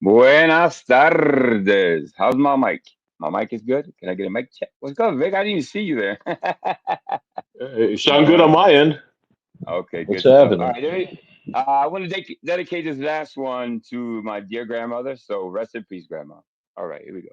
Buenas tardes. How's my mic? My mic is good. Can I get a mic check? What's up, Vic? I didn't even see you there. You Good sound good on morning. my end. Okay, What's good stuff. All happening? right, I want to dedicate this last one to my dear grandmother. So rest in peace, Grandma. All right, here we go.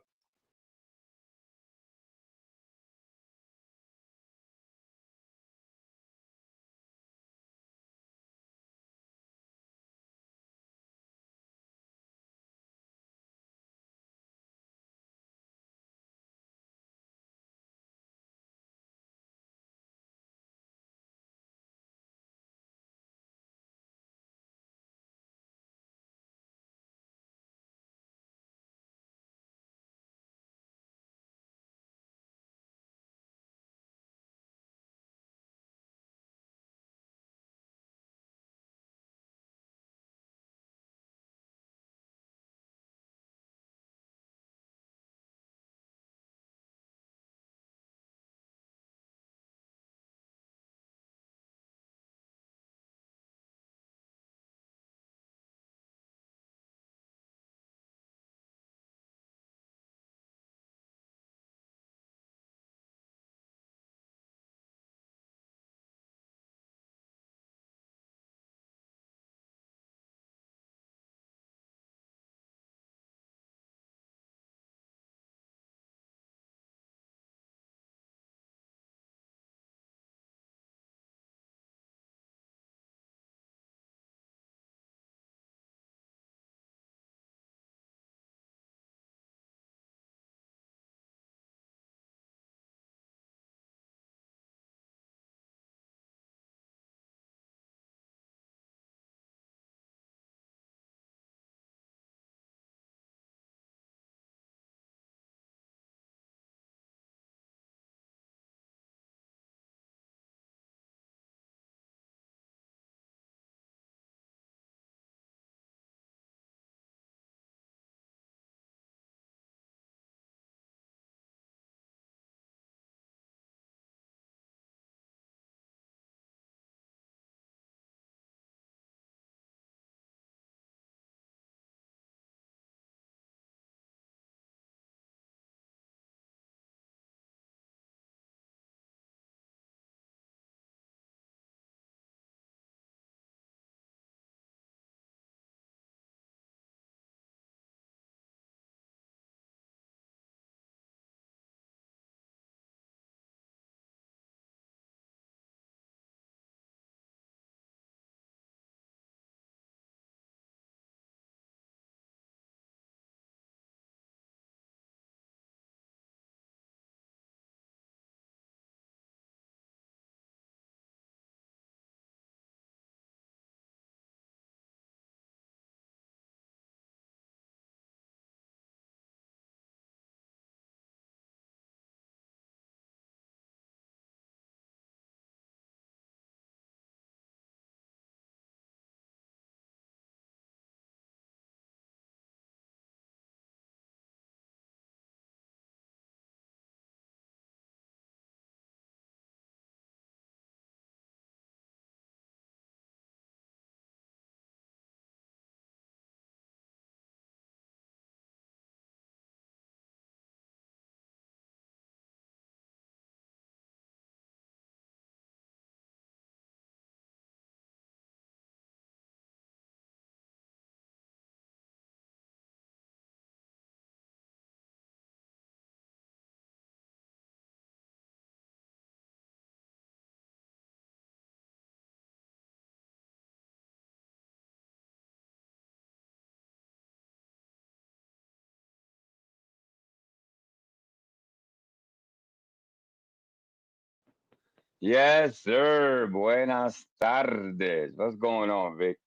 Yes, sir. Buenas tardes. What's going on, Vic?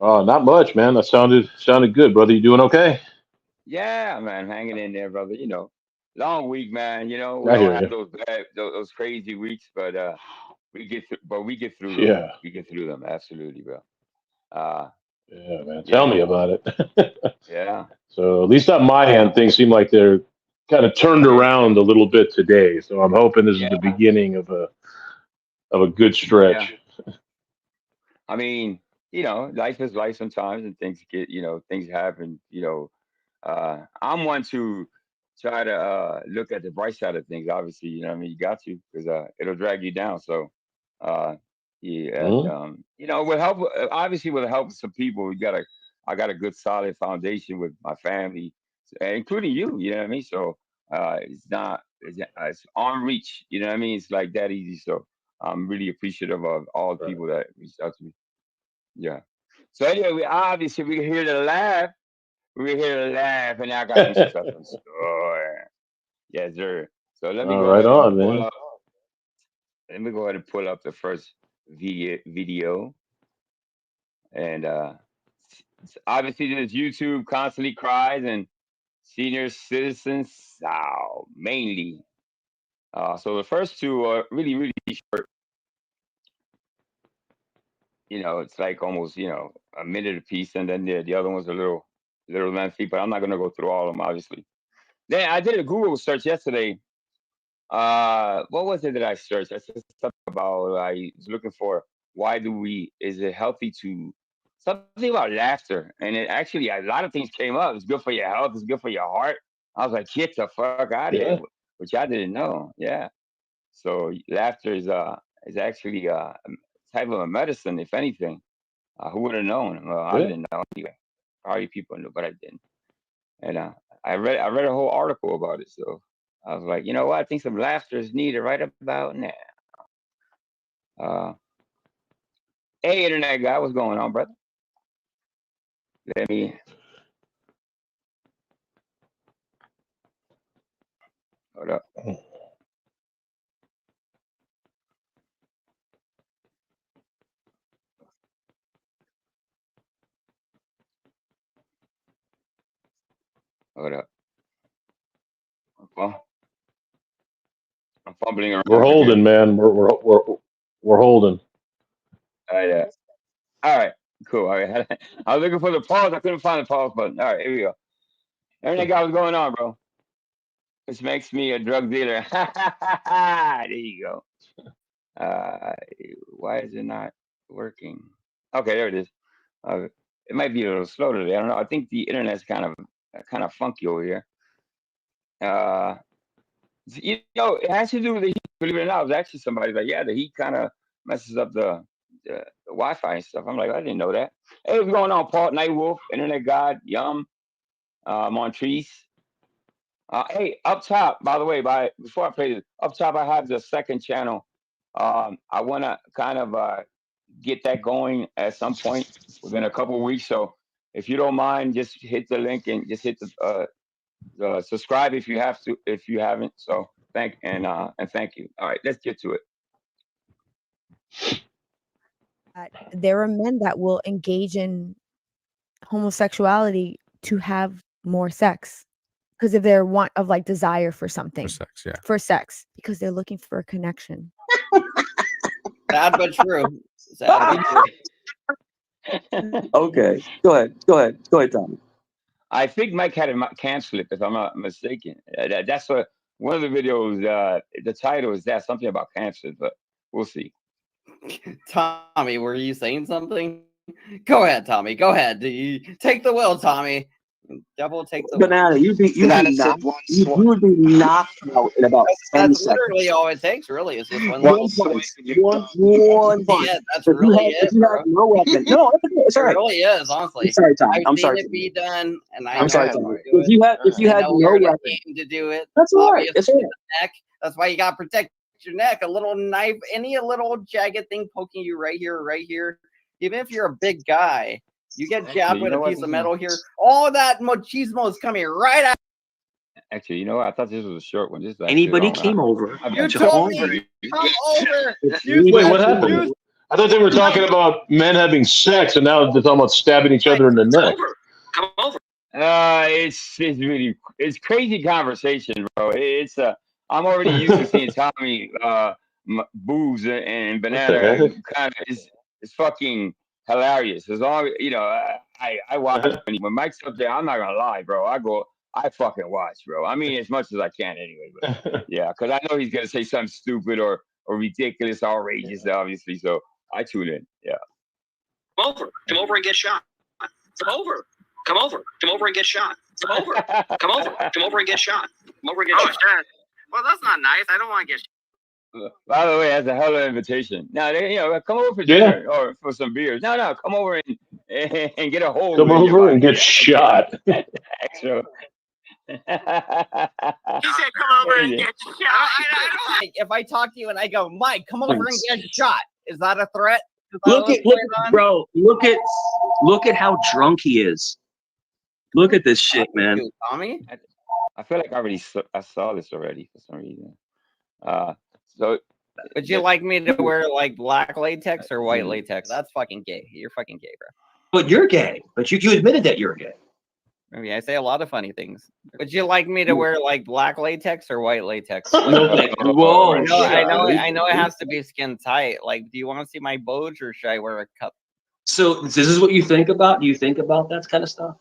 Oh, not much, man. That sounded good, brother. You doing okay? Yeah, man, hanging in there, brother. Long week, man. We I all hear have you. those crazy weeks, but we get through them. Yeah, We get through them, absolutely, bro. Uh, yeah, man. you Tell me know, about it. yeah, So at least on my end, things seem like they're kind of turned yeah, around a little bit today. So I'm hoping this is the yeah, beginning of a good yeah. stretch. I mean, life is life sometimes, and things happen. I'm one to try to look at the bright side of things. Obviously, what I mean, you got to, because it'll drag you down. So, uh, yeah, and Hmm. with help, obviously, with the help of some people, I got a good solid foundation with my family, including you. You know what I mean? So, it's arm reach. You know what I mean? It's like that easy. So, I'm really appreciative of all the Right. people that reached out to me. Yeah. So anyway, we're here to laugh. We're here to laugh, and I got some stuff in store. Yes, sir. So let me All go right, ahead and on, pull man. up. Let me go ahead and pull up the first video, and obviously this YouTube constantly cries and senior citizens, mainly. So the first two are really, really short. It's like almost a minute a piece, and then the other one's little lengthy. But I'm not gonna go through all of them, obviously. Then I did a Google search yesterday. What was it that I searched? I said something about I was looking for why do we is it healthy to something about laughter, and it actually a lot of things came up. It's good for your health. It's good for your heart. I was like, get the fuck out of here, Yeah, which I didn't know. Yeah. So laughter is actually a type of a medicine, if anything. Who would have known? Well, I yeah. didn't know anyway. Probably people knew, but I didn't. And I read a whole article about it. So I was like, you know what? I think some laughter is needed right about now. Uh, hey, internet guy, what's going on, brother? Let me hold up. Hold up. I'm, fum- I'm fumbling around We're over here. holding, man. We're holding. Yeah. All right. Cool. All right. I was looking for the pause. I couldn't find the pause button. All right. Here we go. Internet guy, what's going on, bro? This makes me a drug dealer. There you go. Uh, why is it not working? Okay, there it is. Uh, it might be a little slow today. I don't know. I think the internet's kind of funky over here. Uh, it has to do with the heat. Believe it or not, it was actually somebody like, yeah, the heat kind of messes up the Wi-Fi and stuff. I'm like, I didn't know that. Hey, what's going on, Paul Nightwolf, Internet God, Yum, Montrese. Hey, up top, by the way, before I play this, up top I have the second channel. I want to kind of get that going at some point within a couple of weeks. So if you don't mind, just hit the link and just hit the subscribe if you have to, if you haven't. So and thank you. All right, let's get to it. There are men that will engage in homosexuality to have more sex because of their want of like desire for something, for sex, because they're looking for a connection. Sad but true. Sad but true. Okay, go ahead, Tommy. I think Mike had a can slip, if I'm not mistaken. That's one of the videos. The title is that something about cancer, but we'll see. Tommy, were you saying something? Go ahead, Tommy. Go ahead. You take the wheel, Tommy. Devil, take the wheel. Banana, Banana said one you swipe. would be knocked out in about 10 That's seconds. literally all it takes, really. It's just one One little swipe punch. and you're done. One punch. Yeah, that's If really if it, you bro. had no weapon, no, it's It all right. really is, I'm honestly. sorry, Tommy. I've I'm seen sorry, it be Tommy. done, and I I'm know sorry, how to Tommy. do If it. you I had know no where to weapon, aim to do it. that's all right. Obviously, It's all right. the neck. That's why you got to protect your neck. A little knife, any little jagged thing poking you right here. Even if you're a big guy, you get jabbed You with know a what? piece of metal here. All that machismo is coming right out. Actually, you know what? I thought this was a short one. This is actually Anybody long. came over. You to told home. me come over. Wait, what happened? I thought they were talking about men having sex, and now they're talking about stabbing each other in the neck. Come over. It's really crazy conversation, bro. I'm already used to seeing Tommy boobs and banana kind of it's fucking hilarious. As long as I watch when Mike's up there, I'm not gonna lie, bro. I fucking watch, bro. I mean, as much as I can anyway. But yeah, because I know he's gonna say something stupid or ridiculous, outrageous, obviously. So I tune in. Yeah. Come over and get shot. Come over and get shot. Come over and get shot. Come over and get shot. Well, that's not nice. I don't want to get shot. By the way, that's a hell of an invitation. Now, come over for dinner or for some beers. No, come over and get a hold. Come over and get shot. Extra. He said, "Come over and get shot." If I talk to you and I go, "Mike, come over and get shot," is that a threat? Look at how drunk he is. Look at this shit, man. Tommy? I feel like I saw this already for some reason. So would you like me to wear like black latex or white latex? That's fucking gay. You're fucking gay, bro. But you're gay. But you admitted that you're gay. Maybe I say a lot of funny things. Would you like me to wear like black latex or white latex? Whoa! I know it has to be skin tight. Like, do you want to see my boge or should I wear a cup? So this is what you think about? Do you think about that kind of stuff?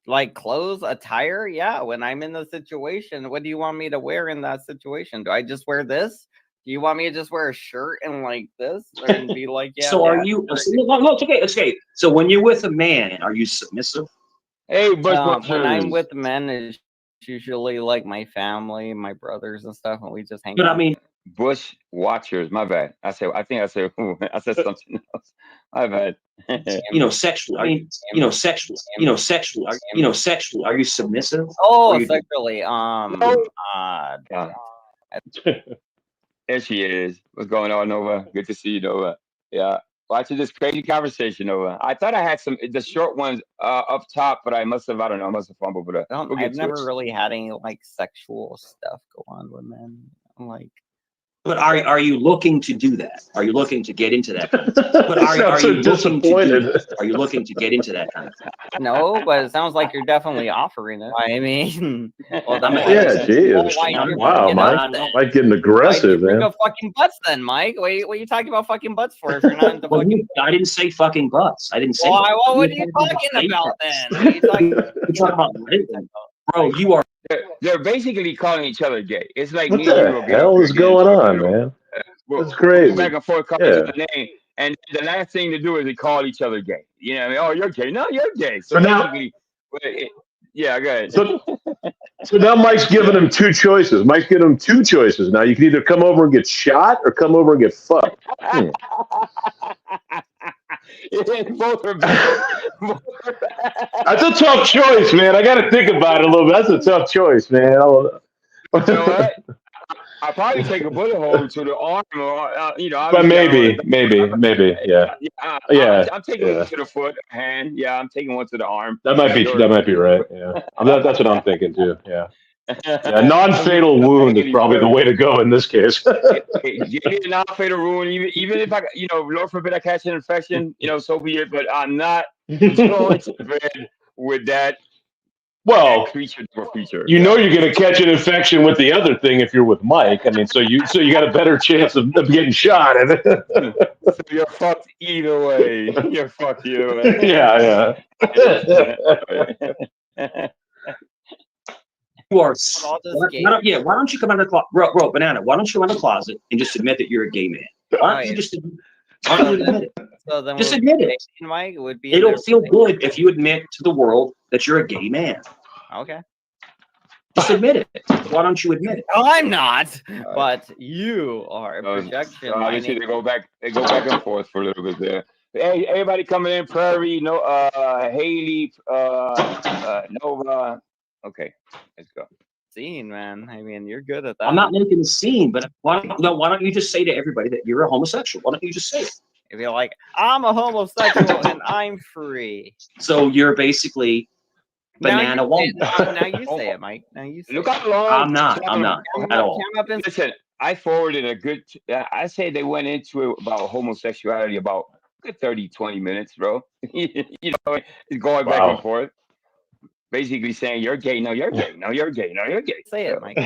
Like clothes, attire? Yeah. When I'm in the situation, what do you want me to wear in that situation? Do I just wear this? Do you want me to just wear a shirt and like this and be like, yeah? So are you? No, it's okay. It's okay. So when you're with a man, are you submissive? Hey, when I'm with men, it's usually like my family, my brothers and stuff, and we just hang out. But I mean, Bush watchers. My bad. I said something else. My bad. Sexual. Are you submissive? Oh, sexually. There she is. What's going on, Nova? Good to see you, Nova. Yeah. Watching this crazy conversation, Nova. I thought I had the short ones up top, but I must have fumbled. But I've never really had any like sexual stuff go on with men. I'm like, but are you looking to do that? Are you looking to get into that? But are you disappointed? Are you looking to get into that kind of thing? No, but it sounds like you're definitely offering it. I mean, geez. Wow, Mike getting aggressive, man. Go fucking butts, then, Mike. What are you talking about fucking butts for? If you're not into fucking, I didn't say fucking butts. I didn't say. Well, what are you talking about then? What are you talking about? Bro, you are. They're basically calling each other gay. It's like what the hell is going on, man? That's crazy. Back and forth calling each other name, and the last thing to do is they call each other gay. You know what I mean? Oh, you're gay. No, you're gay. So now, yeah, go ahead. So now Mike's giving him two choices. Mike's giving him two choices. Now you can either come over and get shot or come over and get fucked. Both are bad. That's a tough choice, man. I got to think about it a little bit. That's a tough choice, man. You know what? I'll probably take a bullet hole to the arm, or but maybe, yeah. I'm taking one to the foot, hand. Yeah, I'm taking one to the arm. That might be right. Yeah, that's what I'm thinking too. Yeah. Non-fatal wound is probably the way to go in this case. Give me a non-fatal wound, even if I, Lord forbid I catch an infection, so be it. But I'm not going to bed with that. Well, creature. You're going to catch an infection with the other thing if you're with Mike. I mean, so you got a better chance of getting shot. So you're fucked either way. Yeah. You are. Why don't you come out of the closet, bro? Banana. Why don't you come out of the closet and just admit that you're a gay man? Why don't you just admit it? So then just admit it. Mike, would be. It'll feel good if you admit to the world that you're a gay man. Okay. Just admit it. Why don't you admit it? No, I'm not. But you are a projection. Obviously, they go back and forth for a little bit there. Hey, everybody coming in, Prairie, Haley, Nova. Okay, let's go. Scene, man. I mean, you're good at that. I'm not making a scene, but why don't you just say to everybody that you're a homosexual? Why don't you just say it? If you're like, I'm a homosexual and I'm free. So you're basically Banana won't. Now you say it, Mike. Now you say Look it. how long. I'm not at all. Listen, I forwarded a good. I say they went into it about homosexuality about a good 30, 20 minutes, bro. You know, it's going back and forth. Basically saying you're gay, no, you're gay, no, you're gay, no, you're gay. Say it, Mike.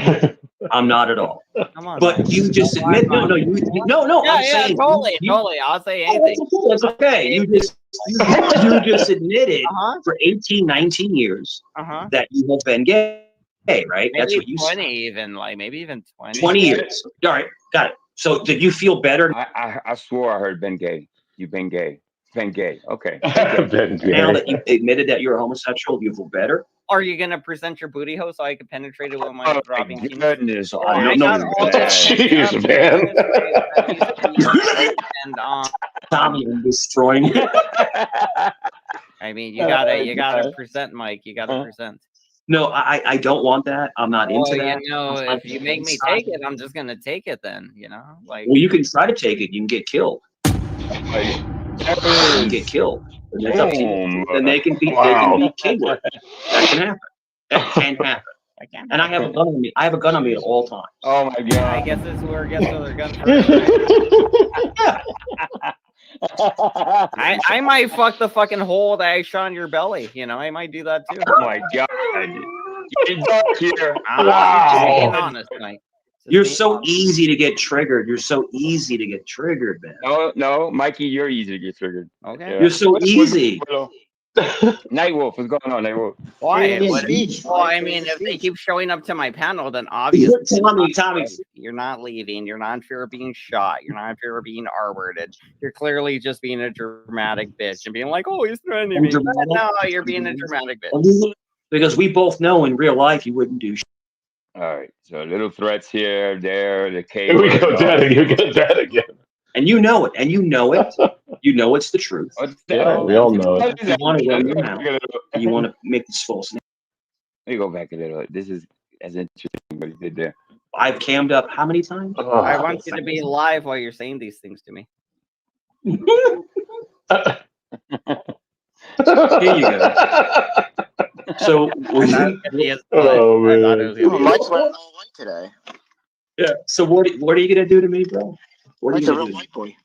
I'm not at all. Come on, but Mike. you just admit no. Yeah, I'm saying totally. I'll say anything. It's okay. You just admitted for 18, 19 years that you have been gay, right? Maybe That's what you 20 said. even, like maybe even 20. 20 years. All right, got it. So did you feel better? I swore I heard been gay. You've been gay. Been gay. Okay. Been gay. Now that you admitted that you're a homosexual, you feel better? Are you gonna present your booty hole so I can penetrate it with my dropping penis? Goodness. Jeez, man. And Tommy, I'm destroying it. I mean, you gotta present, Mike. You gotta present. No, I don't want that. I'm not into that. You know, if you make me take it, I'm just gonna take it. Then you know, like. Well, you can try to take it. You can get killed. You can get killed. And it's up to you. Then they can be king with it. That can happen. That can happen. And I have a gun on me. I have a gun on me at all times. Oh my god! I guess this is where it gets to their gun. I might fuck the fucking hole that I shot in your belly. You know, I might do that too. Oh my god! Get back here! Wow! Honest, Mike. You're so easy to get triggered. You're so easy to get triggered, man. No, Mikey, you're easy to get triggered. Okay. Yeah. You're so easy. Nightwolf, what's going on, Nightwolf? Why? Well, I mean, if they keep showing up to my panel, then obviously Tommy, you're not leaving. You're not in fear of being shot. You're not in fear of being R-worded. You're clearly just being a dramatic bitch and being like, "Oh, he's threatening me." No, you're being a dramatic bitch. Because we both know in real life you wouldn't do shit. All right, so little threats here, there, the case. Here we go, Dad. You get that again. And you know it. And you know it. You know it's the truth. Yeah, we all know it. You want to run your mouth. And you want to make this false name. Let me go back a little. This is as interesting what you did there. I've cammed up how many times? I want you to be live while you're saying these things to me. Here you go. So, oh man, Mike's wearing all white today. Yeah. So what are you gonna do to me, bro? What are Like you a gonna real do? white boy.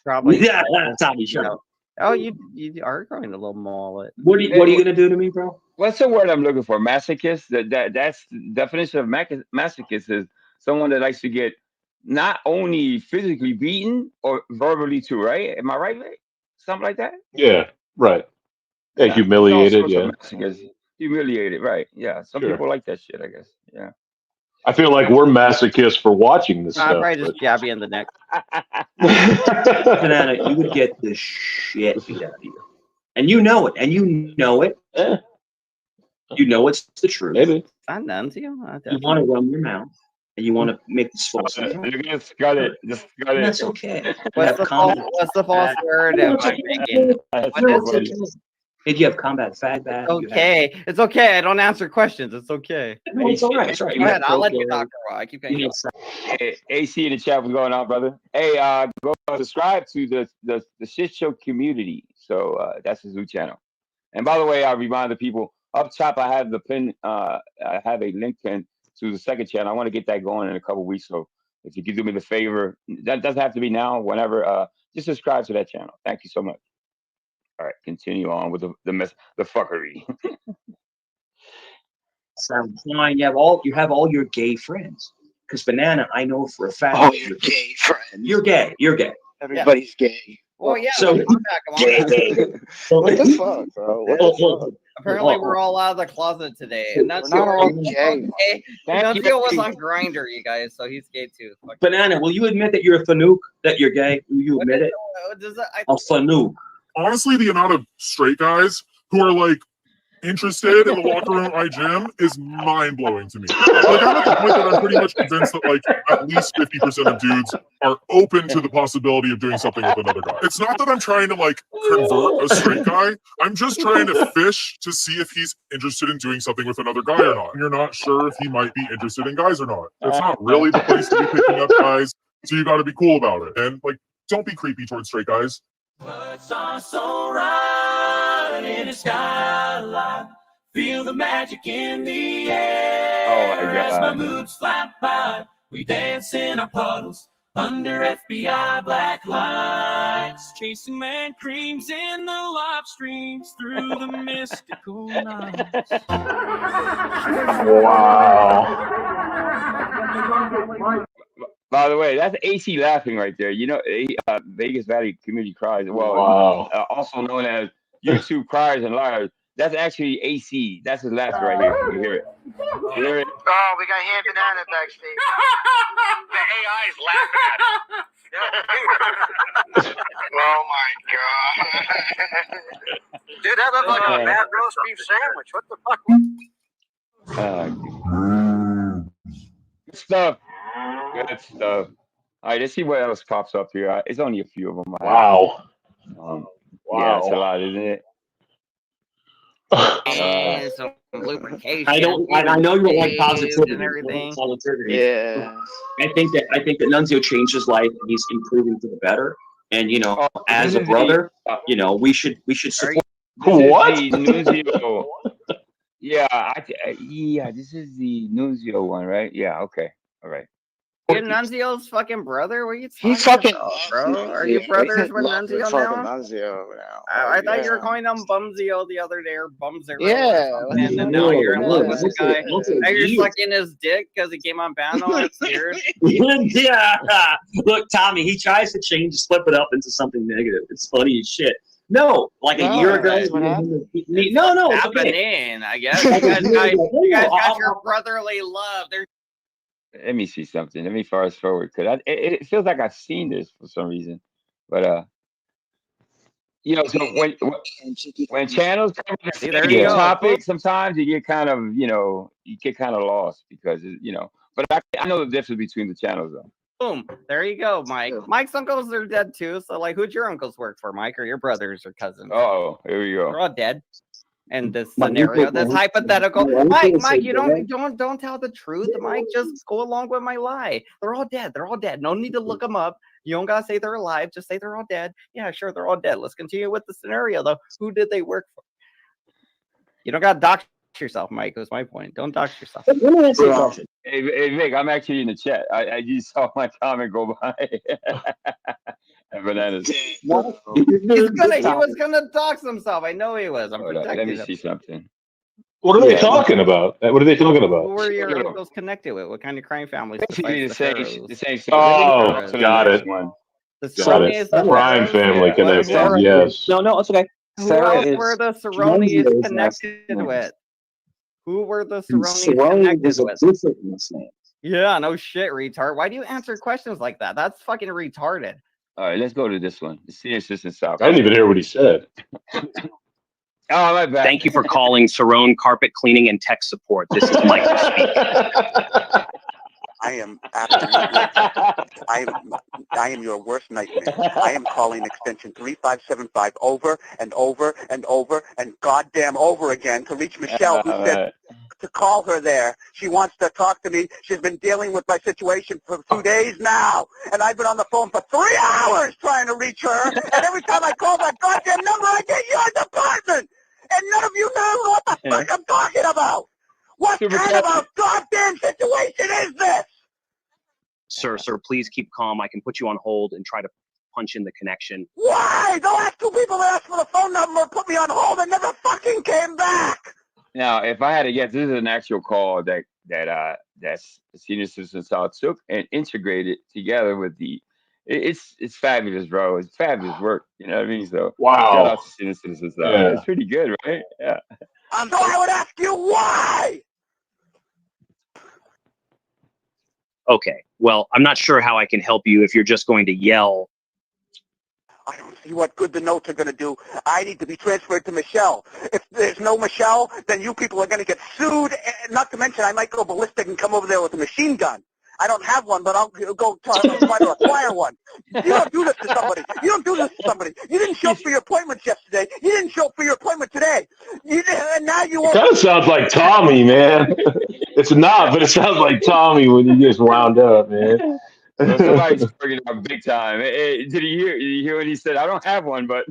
Probably. Yeah, Tommy, shut up. Oh, you are growing a little mullet. What are you gonna do to me, bro? What's the word I'm looking for? Masochist. That's the definition of masochist is someone that likes to get not only physically beaten or verbally too. Right? Am I right? Something like that. Yeah, right. Yeah, humiliated. Yeah, humiliated. Right? Yeah. Some people like that shit. I guess. Yeah. I feel like we're masochists for watching this stuff. I'll probably just jab you in the neck. Banana, you would get the shit beat out of you. And you know it. And you know it. You know it's the truth. Maybe. I'm done to you. You want to run your mouth. And you want to make this false. You're gonna scut it. Just scut it. That's okay. What's the false word? Am I making? Did you have combat fag? Okay. It's okay. I don't answer questions. It's okay. No, it's all right. It's all right. Go ahead. I'll let you talk. I keep going. Hey, AC in the chat, what's going on, brother? Hey, go subscribe to the shit show community. So that's his new channel. And by the way, I remind the people up top. I have the pin. I have a link pin to the second channel. I want to get that going in a couple weeks. So if you could do me the favor, that doesn't have to be now. Whenever, just subscribe to that channel. Thank you so much. All right, continue on with the fuckery. Sounds fine. You have all your gay friends. Because Banana, I know for a fact. Oh, you're gay friends. You're gay. You're gay. Everybody's gay. Well, yeah. So come on. What the fuck, bro? What the fuck? Apparently, we're all out of the closet today. And that's We're not all gay. Nuncio was on Grinder, you guys, so he's gay too. Banana, will you admit that you're a fanook? That you're gay? Will you admit it? A fanook. Honestly, the amount of straight guys who are like interested in the locker room at my gym is mind blowing to me. Like I'm at the point that I'm pretty much convinced that like at least 50% of dudes are open to the possibility of doing something with another guy. It's not that I'm trying to like convert a straight guy. I'm just trying to fish to see if he's interested in doing something with another guy or not. You're not sure if he might be interested in guys or not. It's not really the place to be picking up guys, so you got to be cool about it. And like, don't be creepy towards straight guys. Birds are so right in the skyline. Feel the magic in the air. Oh my As my God. moods fly by, we dance in our puddles under FBI black lights, chasing man creams in the live streams through the mystical nights. Wow. By the way, that's AC laughing right there. You know, Vegas Valley Community Cries. Well, Wow. also known as YouTube Cries and Liars. That's actually AC. That's his laughter right here. You hear it? You hear it? Oh, we got Hand Banana backstage. The AI is laughing at it. Oh my god. Dude, that looked like a bad roast beef sandwich. What the fuck? Good stuff. Good stuff. All right, let's see what else pops up here. It's only a few of them. Wow. Yeah, it's a lot, isn't it? And some lubrication. I know you don't like positivity and everything. Yeah. I think that Nunzio changed his life and he's improving for the better. And as a brother, we should support. What? Nunzio. Yeah, this is the Nunzio one, right? Yeah, okay. All right. You're Nunzio's fucking brother? What are you talking about, bro? Are you brothers with Nunzio now? I thought you were calling him Bumzio the other day, or Bumzero. Yeah. And then now you're in love with the guy. Now you're sucking his dick because he came on Bano. That's weird. Yeah. Look, Tommy, he tries to flip it up into something negative. It's funny as shit. No, like a year ago. No, it's happening. I guess you guys got your brotherly love. Let me see something. Let me fast forward because it feels like I've seen this for some reason. But so when channels come with a topic, sometimes you get kind of lost because But I know the difference between the channels though. Boom. There you go, Mike. Mike's uncles are dead too. So who'd your uncles work for, Mike, or your brothers or cousins? Oh, here we go. They're all dead. And this scenario, this hypothetical, Mike, you don't tell the truth, Mike. Just go along with my lie. They're all dead. They're all dead. No need to look them up. You don't gotta say they're alive. Just say they're all dead. Yeah, sure, they're all dead. Let's continue with the scenario though. Who did they work for? You don't gotta dox yourself, Mike. Was my point. Don't dox yourself. Hey, Vic, I'm actually in the chat. I just saw my comment go by. Bananas. He was gonna dox himself. I know he was. I'm protecting Let me him. see something. What are they talking about? What are they talking about? Who were your uncles connected with? What kind of crime families? The same. Oh, got it. The crime family connected. Yes. No, it's okay. Who else were the Cerrones connected with? Who were the Cerrones connected with? Yeah, no shit, retard. Why do you answer questions like that? That's fucking retarded. All right, let's go to this one. The senior assistant South. I didn't even hear what he said. Oh, my bad. Thank you for calling Cerrone Carpet Cleaning and Tech Support. This is Michael speaking. I am absolutely. I am your worst nightmare. I am calling extension 3575 over and over and over and goddamn over again to reach Michelle, who said to call her there. She wants to talk to me. She's been dealing with my situation for 2 days now, and I've been on the phone for 3 hours trying to reach her. And every time I call that goddamn number, I get your department, and none of you know what the fuck I'm talking about. What kind of a goddamn situation is this? Sir, please keep calm. I can put you on hold and try to punch in the connection. Why? The last two people that asked for the phone number put me on hold and never fucking came back. Now, if I had to guess, this is an actual call that's the senior assistant South took and integrated together with the. It's fabulous, bro. It's fabulous work. You know what I mean? So wow, shout out to senior assistant South. Yeah. It's pretty good, right? Yeah. So I would ask you why. Okay. Well, I'm not sure how I can help you if you're just going to yell. I don't see what good the notes are going to do. I need to be transferred to Michelle. If there's no Michelle, then you people are going to get sued. And not to mention, I might go ballistic and come over there with a machine gun. I don't have one, but I'll go try to acquire one. You don't do this to somebody. You don't do this to somebody. You didn't show up for your appointments yesterday. You didn't show up for your appointment today. And now you won't. It kind of sounds like Tommy, man. It's not, but it sounds like Tommy when you just wound up, man. Well, somebody's freaking out big time. Did you hear what he said? I don't have one, but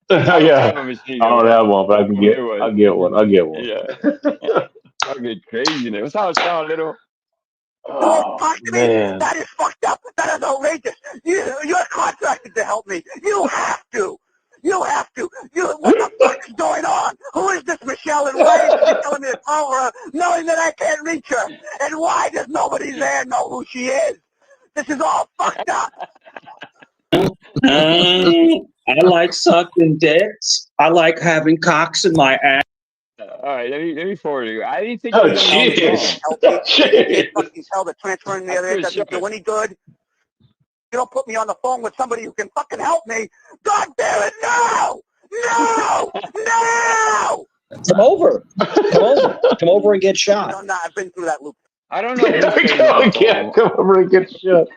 I don't Yeah, have a machine I gun, don't but have one, but I'm gonna get I'll one. get one. I'll get one. Yeah. Fucking crazy. What's how it sound, little? You won't Oh talk to me? man. That is fucked up. That is outrageous. You're contracted to help me. You have to. You have to. What the fuck is going on? Who is this Michelle, and why is she telling me to call her knowing that I can't reach her? And why does nobody there know who she is? This is all fucked up. I like sucking dicks. I like having cocks in my ass. All right, let me forward you. I didn't think you Oh was gonna be on the jeez. phone. Help me. Oh, You can't jeez. fucking tell that transferring me That's there for doesn't do sure. any good. You don't put me on the phone with somebody who can fucking help me. God damn it, no! No! No! Come over. Come over. Come over and get shot. No, I've been through that loop. I don't know who said it on the phone. Come over and get shot.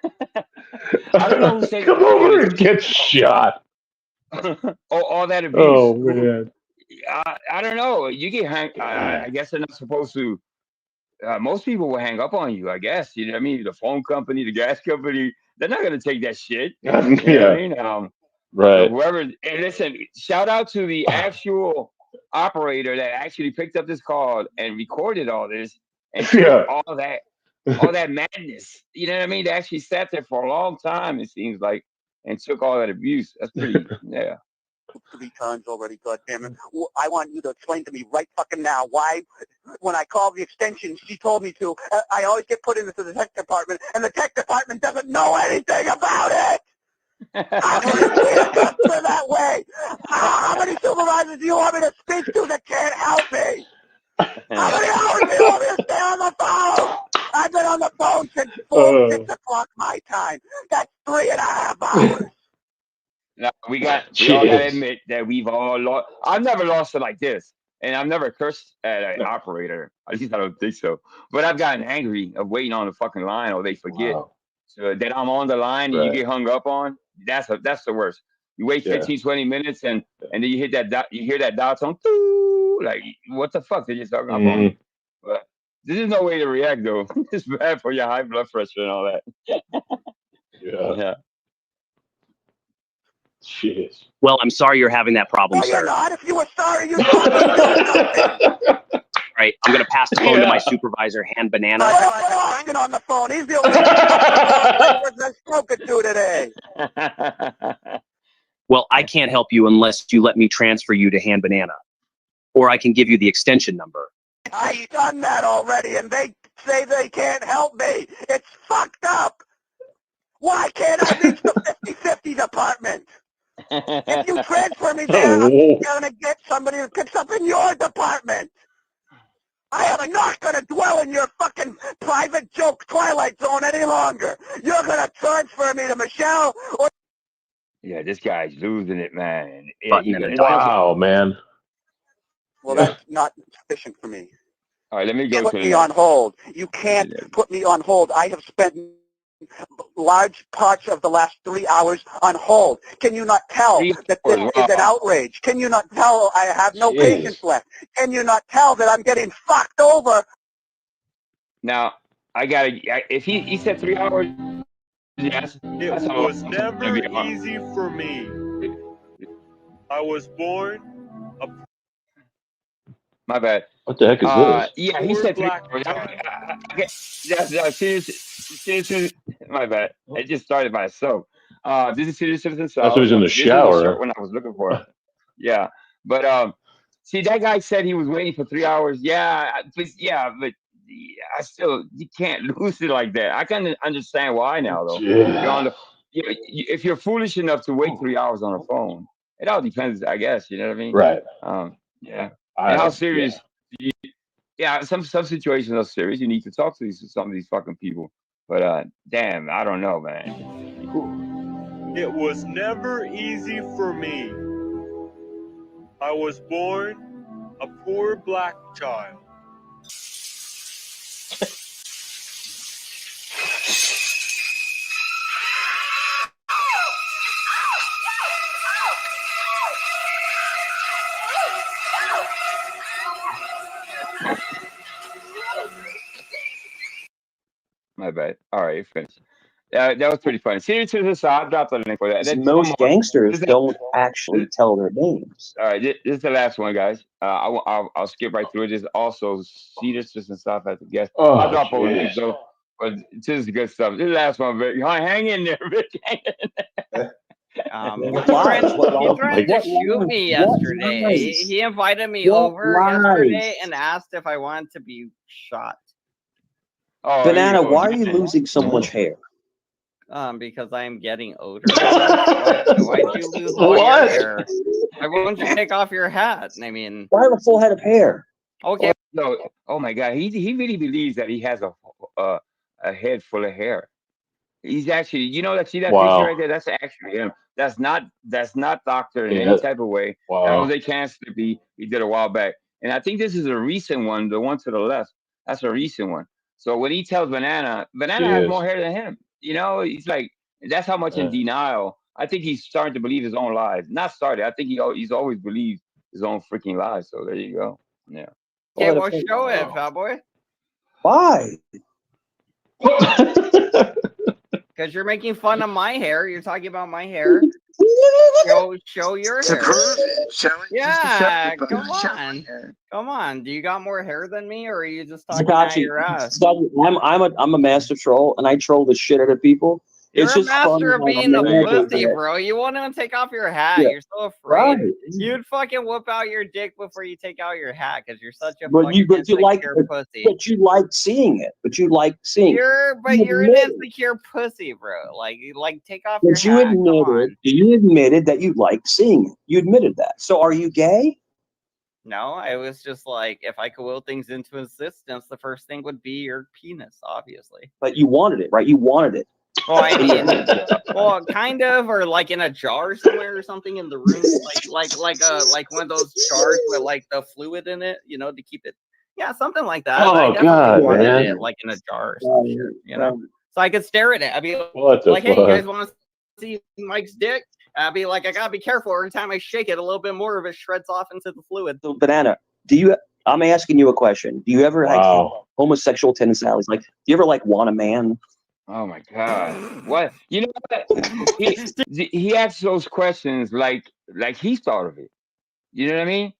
I don't know who said Come over and get shot. all that abuse. Oh man. I don't know. You get hang. I guess they're not supposed to. Most people will hang up on you. I guess you know what I mean. The phone company, the gas company, they're not gonna take that shit. You know what I Yeah. mean? So Right. whoever. And listen, shout out to the actual operator that actually picked up this call and recorded all this and took Yeah. all that madness. You know what I mean? They actually sat there for a long time. It seems like and took all that abuse. That's pretty. Yeah. 3 times already, goddammit. I want you to explain to me right fucking now why, when I called the extension, she told me to. I always get put into the tech department, and the tech department doesn't know anything about it. How can you treat a customer that way? How many supervisors do you want me to speak to that can't help me? How many hours do you want me to stay on the phone? I've been on the phone since 6 o'clock my time. That's 3.5 hours. No, we all gotta Jeez. admit that we've all lost. I've never lost it like this, and I've never cursed at an operator. At least I don't think so. But I've gotten angry of waiting on the fucking line, or they forget Wow. so that I'm on the line and you Right. get hung up on. That's the worst. You wait Yeah. 15, 20 minutes, and then you hit that you hear that dial tone. Doo, like what the fuck? They just hung up on me. But this is no way to react though. It's bad for your high blood pressure and all that. Yeah. Yeah. Jeez. Well, I'm sorry you're having that problem, No, you're sir. not. If you were sorry, you'd fucking do something. All right, I'm going to pass the phone to my supervisor, Hand Banana. Put Austin on the phone. He's the only person I've spoken to today. Well, I can't help you unless you let me transfer you to Hand Banana. Or I can give you the extension number. I've done that already, and they say they can't help me. It's fucked up. Why can't I reach the 50-50 department? If you transfer me there, I'm going to get somebody who picks up in your department. I am not going to dwell in your fucking private joke Twilight Zone any longer. You're going to transfer me to Michelle or... Yeah, this guy's losing it, man. Button and a dial. Wow, man. Well, that's not sufficient for me. All right, let me go Put to me the on hold. You can't put me on hold. I have spent large parts of the last 3 hours on hold. Can you not tell that this is an outrage? Can you not tell I have no patience left? Can you not tell that I'm getting fucked over? Now, if he said 3 hours, yes. It was never easy for me. I was born a... My bad. What the heck is this? Yeah, he said 3 hours. My bad. It just started by itself. This is Senior Citizen That's what South. was in the This is the shower. short one I was looking for. Yeah, but see, that guy said he was waiting for 3 hours. Yeah, but I still, you can't lose it like that. I can understand why now, though. Yeah. If you're foolish enough to wait 3 hours on a phone, it all depends, I guess. You know what I mean? Right. Yeah. And how serious? Yeah, some situations are serious. You need to talk to some of these fucking people. But damn, I don't know, man. It was never easy for me. I was born a poor black child. My bad. All right, finished. That was pretty funny. Serious to the side. I dropped the link for that. That's one Most more. gangsters don't actually tell their names. All right, this is the last one, guys. I'll skip right through it. There's also serious and stuff as a guest. I'll Oh, drop over these jeez. though. But this is good stuff. This is the last one, Vic. Hang in there, Vic. Hang in there. What He lies? threatened to What shoot lies? me What yesterday. lies? He invited me What over yesterday lies? and asked if I wanted to be shot. Oh, here you Banana, go. why are you losing so much hair? Because I am getting older. Why'd you lose all your What? hair? Why won't you take off your hat? I mean, Why have a full head of hair? okay. No, oh my God, he really believes that he has a head full of hair. He's actually, you know, that see that picture right Wow. there? That's actually him. That's not doctored in Yeah. any type of way. That Wow. Jose Cancer he did a while back, and I think this is a recent one. The one to the left, that's a recent one. So when he tells Banana has more Jeez. hair than him. You know, he's like, that's how much in Yeah. denial. I think he's starting to believe his own lies. Not started. I think he's always believed his own freaking lies. So there you go. Yeah. Okay, well, show it, cowboy. Why? Because you're making fun of my hair. You're talking about my hair. Show your hair. Yeah, come on. Come on. Do you got more hair than me, or are you just talking out your ass? I'm a master troll, and I troll the shit out of people. You're It's a just fun master of when being I'm a mad pussy, at it. bro. You won't even take off your hat. Yeah. You're so afraid. Right. You'd fucking whip out your dick before you take out your hat because you're such a But fucking you like insecure pussy. but you like seeing it. But you like seeing it. You're an insecure pussy, bro. Like take off your But you hat. Come on. admitted that you like seeing it. You admitted that. So are you gay? No, I was just like, if I could will things into existence, the first thing would be your penis, obviously. But you wanted it, right? You wanted it. Well, I mean, well, kind of, or like in a jar somewhere or something in the room, like one of those jars with like the fluid in it, you know, to keep it. Yeah, something like that. Oh, I definitely God, wanted man. it like in a jar or some shit, you know, so I could stare at it. I'd be What the like, hey, you guys fuck? want to see Mike's dick? I'd be like, I gotta be careful. Every time I shake it, a little bit more of it shreds off into the fluid. So, Banana, I'm asking you a question. Do you ever have homosexual tendencies? Like, do you ever like want a man? Oh my God! What, you know what? He asks those questions like he thought of it. You know what I mean?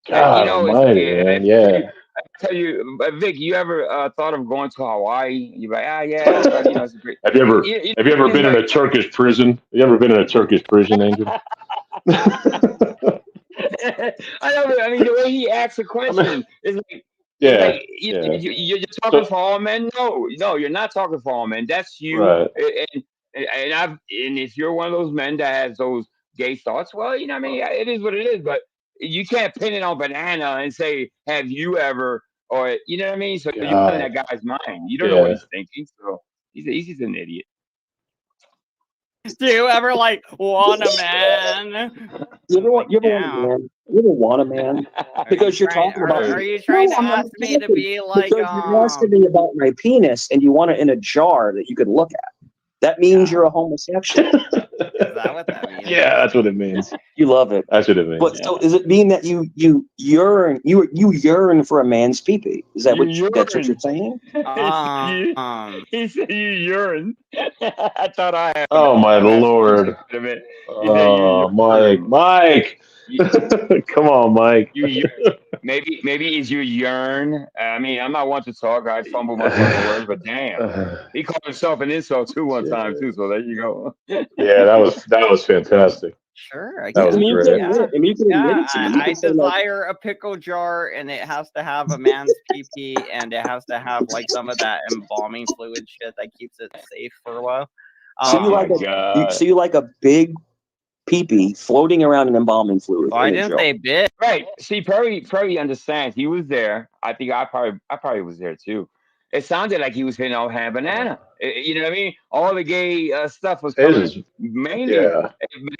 God You know, almighty, man. Yeah. I tell you, Vic, you ever thought of going to Hawaii? You're like, yeah, you know, it's great. Have you ever been in a Turkish prison? Have you ever been in a Turkish prison, Angel? I know. I mean, the way he asks a question is like. Yeah, like, you're talking for all men. No, you're not talking for all men. That's you. Right. And if you're one of those men that has those gay thoughts, well, you know, what I mean, it is what it is. But you can't pin it on Banana and say, "Have you ever?" Or you know what I mean. So you're in that guy's mind. You don't know what he's thinking. So he's just an idiot. Do you ever like want a man? You ever want a man? Because you're talking about. Are you trying to ask me to be like? Because you're asking me about my penis, and you want it in a jar that you could look at. That means you're a homosexual. Is that what that means? Yeah, that's what it means. You love it. That's what it means. But so does it mean that you yearn for a man's pee-pee? Is that that's what you're saying? He said you urine. I thought I had. Oh my Lord. Oh, Mike. Come on, Mike. Maybe is you yearn. I mean, I'm not one to talk. I fumble my fucking words, but damn, he called himself an insult too one time too. So there you go. Yeah, that was fantastic. Sure, I that was great. I desire a pickle jar, and it has to have a man's pee-pee, and it has to have like some of that embalming fluid shit that keeps it safe for a while. So you like a big pee-pee floating around in embalming fluid. Well, I didn't say big. Right. See, Perry understands. He was there. I think I probably was there too. It sounded like he was hitting on Banana. You know what I mean? All the gay stuff was coming mainly. Yeah.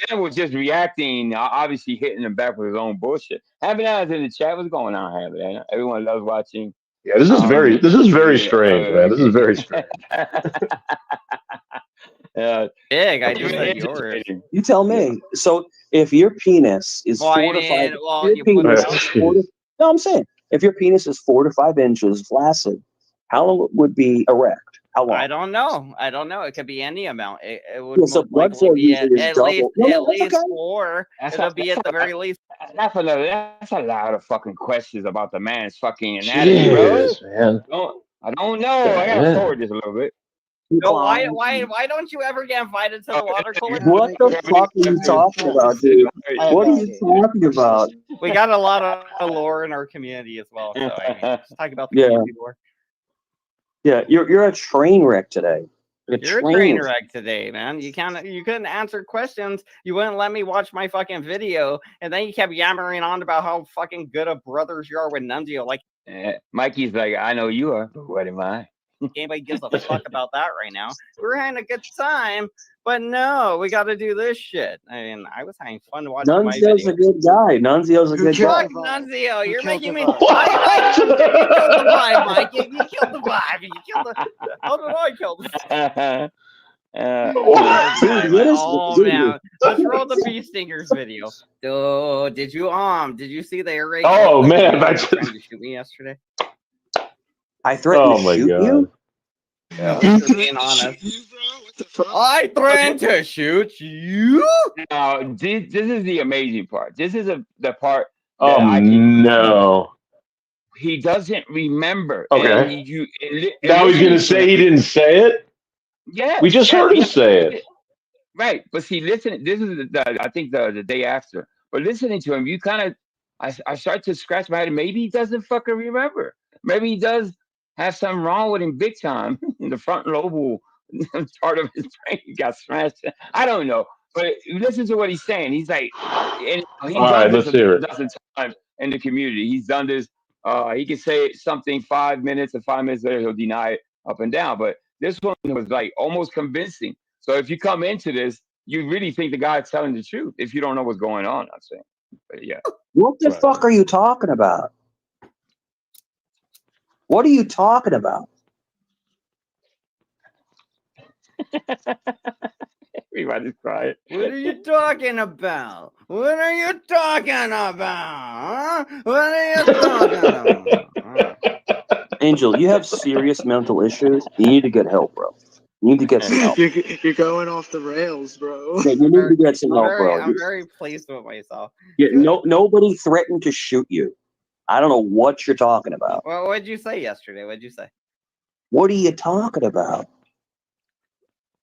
Banana was just reacting, obviously hitting him back with his own bullshit. Banana's in the chat. What's going on, Banana? Everyone loves watching. Yeah, this is very strange, man. This is very strange. Big. I just said yours. You tell me. So if your penis is 4 to 5, no, I'm saying if your penis is 4 to 5 inches flaccid, how long would be erect? How long? I don't know. I don't know. It could be any amount. It would Yeah, so most blood likely flow be usually is at double. least No, at no, that's least okay. 4. It'll be at the very least. That's a lot of fucking questions about the man's fucking anatomy, bro. Jeez, man. I don't know. I gotta forward this a little bit. So why don't you ever get invited to the water cooler? What the fuck are you talking about, dude? What are you talking about? We got a lot of lore in our community as well. So I mean, just talk about the community lore. Yeah, you're a train wreck today. You're a train wreck today, man. You couldn't answer questions. You wouldn't let me watch my fucking video, and then you kept yammering on about how fucking good of brothers you are with Nunzio. Like, Mikey's like, I know you are, but what am I? Anybody gives a fuck about that right now. We're having a good time, but no, we got to do this shit. I mean, I was having fun watching my video. Nunzio's a good guy. Nunzio's a good guy. Fuck Nunzio, you're making me. You killed the vibe, Mike. You killed the vibe. You killed the. How did I kill this? Oh man, let's roll the bee stingers video. Oh, did you see the air raid? Oh man, trying to shoot me yesterday. I threatened to shoot you. Yeah, being honest. I threatened to shoot you. Now, this is the amazing part. This is the part. Oh no. He doesn't remember. Okay. Now he's gonna say he didn't say it. Yeah. We just heard him say it. Right, but see, listen. This is I think the day after. But listening to him, you kind of, I start to scratch my head. Maybe he doesn't fucking remember. Maybe he does have something wrong with him big time. In the front lobe part of his brain got smashed. I don't know, but listen to what he's saying. He's like, and he's done this a dozen times in the community. He's done this. He can say something 5 minutes, and 5 minutes later he'll deny it up and down. But this one was like almost convincing. So if you come into this, you really think the guy's telling the truth if you don't know what's going on. I'm saying, but yeah. What the fuck are you talking about? What are you talking about? Everybody's crying. What are you talking about? What are you talking about? Huh? What are you talking about? Angel, you have serious mental issues. You need to get help, bro. You need to get some help. You're going off the rails, bro. Yeah, you need to get some help, bro. I'm very pleased with myself. Yeah, nobody threatened to shoot you. I don't know what you're talking about. Well, what did you say yesterday? What did you say? What are you talking about?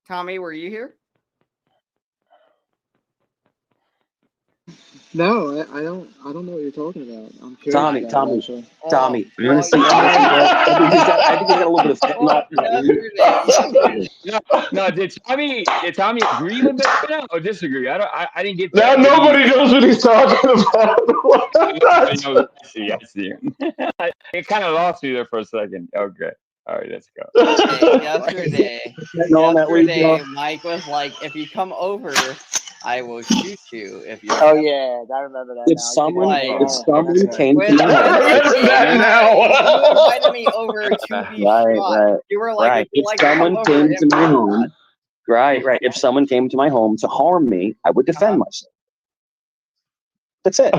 Tommy, were you here? No, I don't know what you're talking about. I'm curious. Tommy. Honestly, I think he's got a little bit of fentanyl. No. Did Tommy agree with that or disagree? I didn't get now that. Nobody knows what he's talking about. I see. It kind of lost me there for a second. Okay. All right, let's go. Yesterday, Mike was like, if you come over, I will shoot you. If you Oh yeah, I remember that. If someone came to you me, invited me over to be shot. You were like, if someone came to my home, right. If someone came to my home to harm me, I would defend myself. That's it.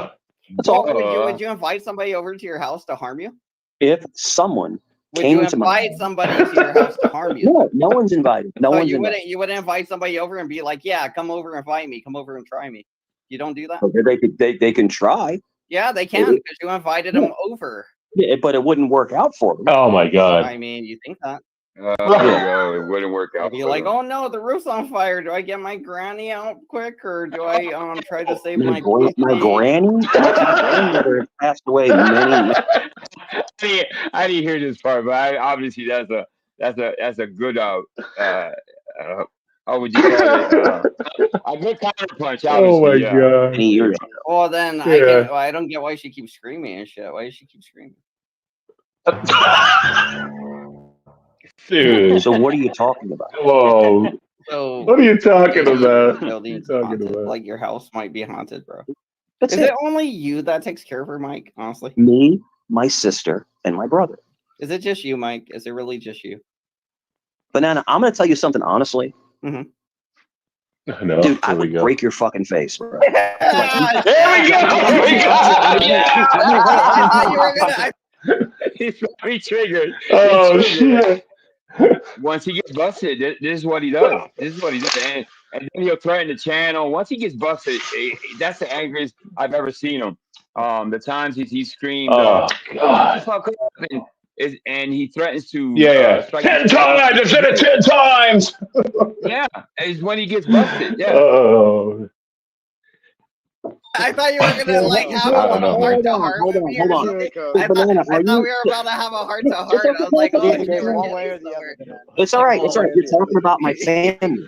That's all. Would you invite somebody over to your house to harm you? If someone would you invite somebody to your house to harm you? No one's invited. No one's invited. You wouldn't invite somebody over and be like, yeah, come over and fight me. Come over and try me. You don't do that? Okay, they can try. Yeah, they can because you invited them over. Yeah, but it wouldn't work out for them. Oh my God. I mean, you think that. It wouldn't work out. You're like, oh no, the roof's on fire. Do I get my granny out quick, or do I try to save my granny? My grandmother passed away many. I didn't hear this part, but obviously that's a good how would you call it? A good counterpunch. Oh my God. Many years. Well, then I don't get why she keeps screaming and shit. Why does she keep screaming? Dude. So what are you talking about? Whoa. So what are you talking about? Like your house might be haunted, bro. Is it only you that takes care of her, Mike? Honestly, me, my sister, and my brother. Is it just you, Mike? Is it really just you? Banana, I'm gonna tell you something honestly. Mm-hmm. No, dude, I would break your fucking face, bro. There we go. He's very triggered. Oh shit. once he gets busted, this is what he does. This is what he does, and then he'll threaten the channel. Once he gets busted, that's the angriest I've ever seen him. The times he screamed, Oh "Shut the God. fuck up!" and he threatens to Yeah. strike the 10 channel. times. I've said it 10 times. Yeah, is when he gets busted. Yeah. Oh. I thought you were gonna like have I a don't little know. heart to heart Hold with on, me hold or on. something. Hey, Banana, I thought we were about to have a heart to heart. I was like, oh, It's you were one way or getting the somewhere. other. It's all right. It's all right. You're talking about my family.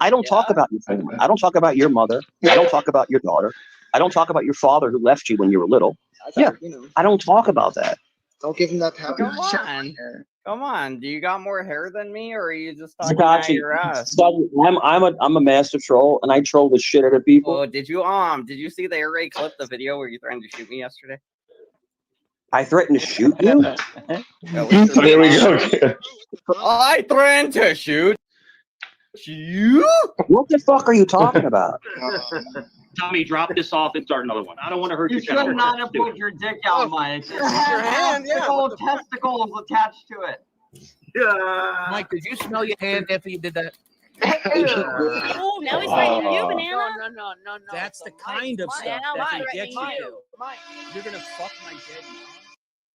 I don't talk about your family. I don't talk about your mother. I don't talk about your daughter. I don't talk about your father who left you when you were little. Yeah, I don't talk about that. Don't give him that power. Come on. Come on. Do you got more hair than me, or are you just talking Scotty, out your ass? Scotty, I'm a master troll, and I troll the shit out of people. Oh, did you see the air raid clip, the video where you threatened to shoot me yesterday? I threatened to shoot you. There we go. I threatened to shoot you. What the fuck are you talking about? Tommy, drop this off and start another one. I don't want to hurt You your should channel. not have put your dick out, Mike. Your hand, yeah. Old testicles attached to it. Yeah. Mike, did you smell your hand after you did that? Oh, now he's fighting you, Banana. No. That's the kind of stuff that can get you. You're gonna fuck my dead mom.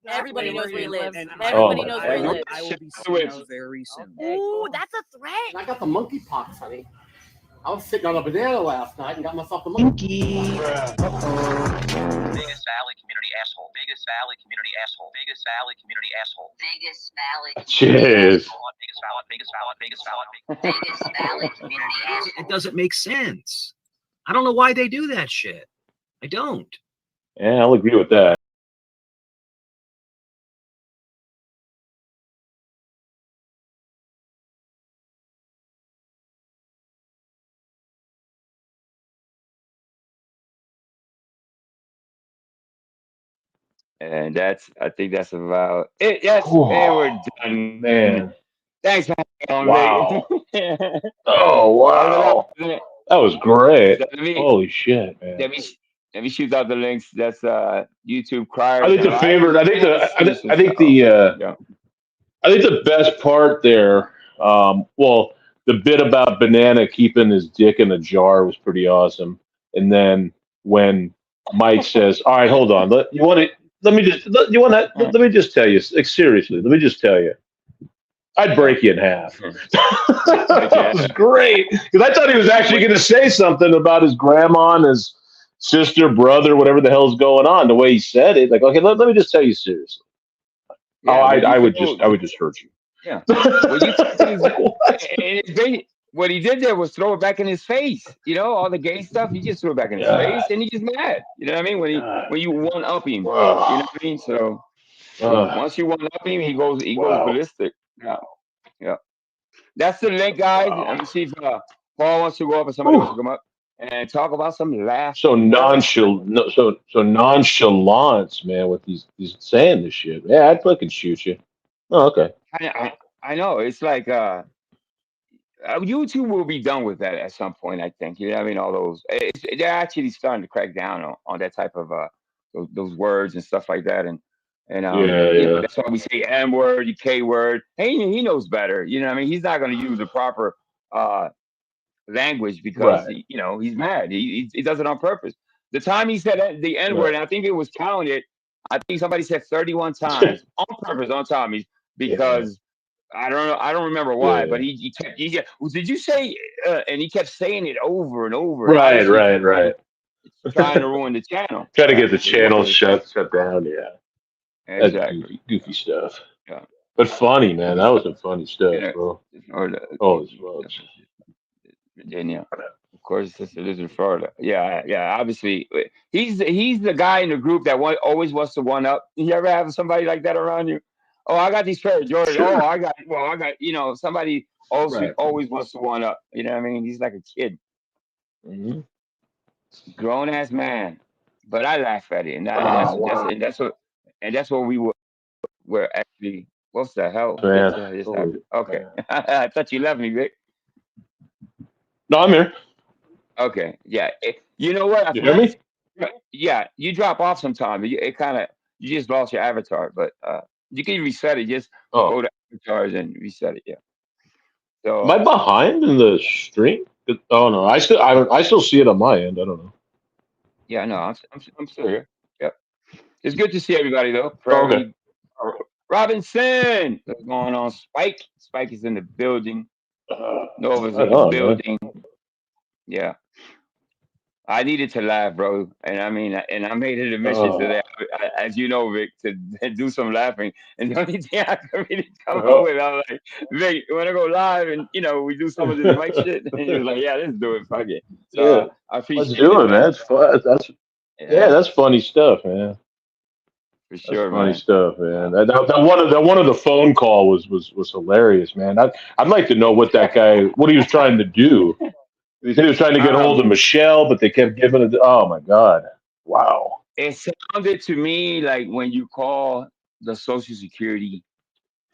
Everybody knows where he lives. And Everybody knows where he I lives. will be seeing you very soon. Ooh, that's a threat. I got the monkey pox, honey. I was sitting on a banana last night and got myself the monkey. Biggest Valley community asshole. Biggest Valley community asshole. Biggest Valley community asshole. Biggest Valley. Jeez. Biggest Valley community asshole. It doesn't make sense. I don't know why they do that shit. I don't. Yeah, I'll agree with that. And I think that's about it. Yes, and we're done. Man. Thanks for having Wow. me. Oh wow. That was great. Holy shit, man. Let me shoot out the links. That's YouTube Criers. I think the favorite. I think the best part there. Well, the bit about Banana keeping his dick in a jar was pretty awesome. And then when Mike says, "All right, hold on. Let me just tell you. Like, seriously, let me just tell you. I'd break you in half." That was great because I thought he was actually going to say something about his grandma and his sister, brother, whatever the hell's going on. The way he said it, like, okay, let me just tell you seriously. Yeah, I would just hurt you. Yeah. What he did there was throw it back in his face. You know, all the gay stuff, he just threw it back in his face, and he's just mad. You know what I mean? When you one up him, you know what I mean? So once you one up him, he goes ballistic. Yeah. That's the link, guys. Let me see if Paul wants to go up or somebody wants to come up and talk about some laughs. So nonchalance, man, with these saying this shit. Yeah, I'd fucking shoot you. Oh, okay. I know. It's like YouTube will be done with that at some point, I think. You know what I mean? All those they're actually starting to crack down on that type of those words and stuff like that. And you know, that's why we say M word, K word. Hey, he knows better. You know what I mean? He's not going to use the proper language because you know he's mad. He does it on purpose. The time he said the N word, and I think it was counted. I think somebody said 31 times on purpose on Tommy because I don't know. I don't remember why, but he kept. Did you say? And he kept saying it over and over. Right. Trying to ruin the channel. Trying to get the channel shut down. Yeah. Exactly. That's goofy stuff. Yeah. But funny, man. That was some funny stuff, bro. Holy smokes. Virginia. Of course, this is in Florida. Yeah. Obviously, he's the guy in the group that always wants to one up. You ever have somebody like that around you? Oh, I got these pair of Jordans. Sure. Oh, I got. You know, somebody always wants to one up. You know what I mean? He's like a kid. Mm-hmm. Grown ass man. But I laugh at it, and that's what we were actually. What's the hell? Okay. I thought you left me, Vic. No, I'm here. Okay. Yeah. You know what? You hear me? Yeah. You drop off sometime. It kind of you just lost your avatar, but you can reset it. Just go to supercharge and reset it. Yeah. So Am I behind in the stream? Oh no, I still see it on my end. I don't know. yeah, no, I'm still here. Yep. It's good to see everybody though. Oh, okay. Prairie Robinson, what's going on? Spike. Spike is in the building. Nova's Right in the on, man. building. Yeah. I needed to laugh, bro, and I mean, and I made it a mission today, as you know, Vic, to do some laughing. And the only thing I could really come up with, I was like, Vic, when I go live, and we do some of this mic shit, and he was like, yeah, let's do it, fuck it. So Yeah, I let's appreciate do it, it, man. It's fun. That's funny stuff, man. for sure, Funny man. stuff, man. That one of the phone call was hilarious, man. I'd like to know what he was trying to do. He said he was trying to get hold of Michelle, but they kept giving it. Oh my God! Wow. It sounded to me like when you call the Social Security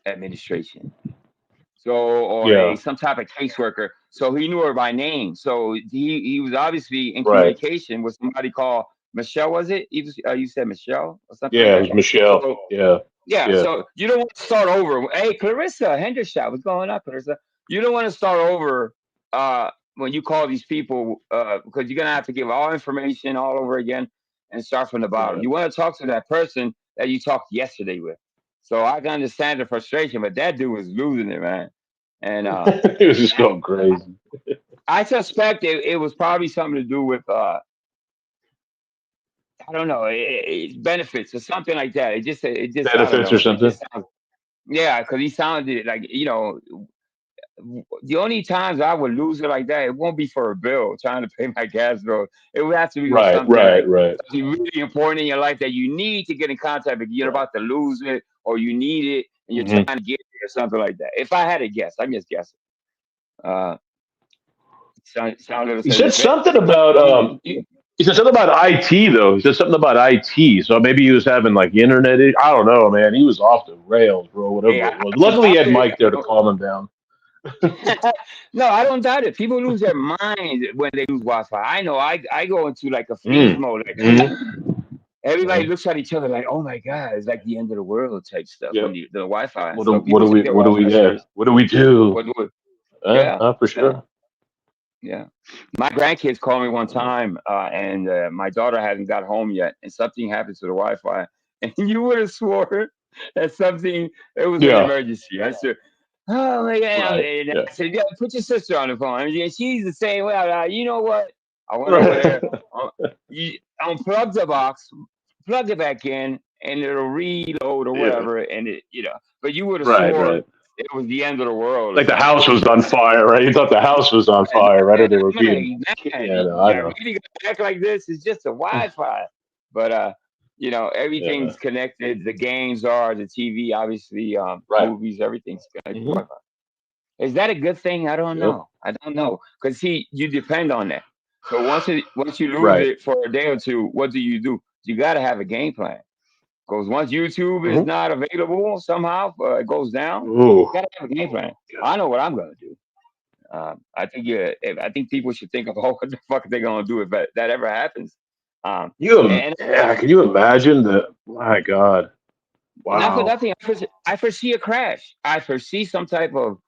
Administration. So, or some type of caseworker. So he knew her by name. So he was obviously in communication with somebody called Michelle. Was it? You said Michelle or something? Yeah, like it was Michelle. So, yeah. So you don't want to start over. Hey, Clarissa Hendershot, what's going on, Clarissa? You don't want to start over when you call these people because you're gonna have to give all information all over again and start from the bottom. You want to talk to that person that you talked yesterday with. So I can understand the frustration, but that dude was losing it, man. And he was just going crazy. I suspect it was probably something to do with I don't know, benefits or something like that. It just Benefits or something. Yeah, because he sounded like the only times I would lose it like that, it won't be for a bill, trying to pay my gas bill. It would have to be with something right. something really important in your life that you need to get in contact with. You're about to lose it, or you need it, and you're trying to get it, or something like that. If I had to guess, I'm just guessing. He said something about He said something about IT though. He said something about IT. So maybe he was having like internet. I don't know, man. He was off the rails, bro. Whatever it was. Luckily, he had Mike there to calm him down. No, I don't doubt it. People lose their mind when they lose Wi-Fi. I know. I go into like a freeze mode. Like, everybody looks at each other like, "Oh my God, it's like the end of the world" type stuff when the Wi-Fi. What do we do? For sure. Yeah. My grandkids called me one time, and my daughter hadn't got home yet, and something happened to the Wi-Fi, and you would have swore that it was an emergency. I said, "Oh my God!" And I said, "Yeah, put your sister on the phone." And she's the same way. You know what? I went over there, unplug the box, plug it back in, and it'll reload or whatever. And but you would have swore it was the end of the world. Like the house was on fire, right? You thought the house was on fire, right? Or they were being. I know. Really gonna act like this is just a Wi-Fi, but everything's connected. The games are, the TV, obviously, movies, everything's connected to Wi-Fi. Is that a good thing? I don't know. I don't know, because you depend on that. So once you lose it for a day or two, what do? You got to have a game plan. Because once YouTube is not available somehow, it goes down. You gotta have a game plan. I know what I'm gonna do. I think people should think about what the fuck they're gonna do if that ever happens. Can you imagine that? My God! Wow. Not for nothing. I foresee a crash. I foresee some type of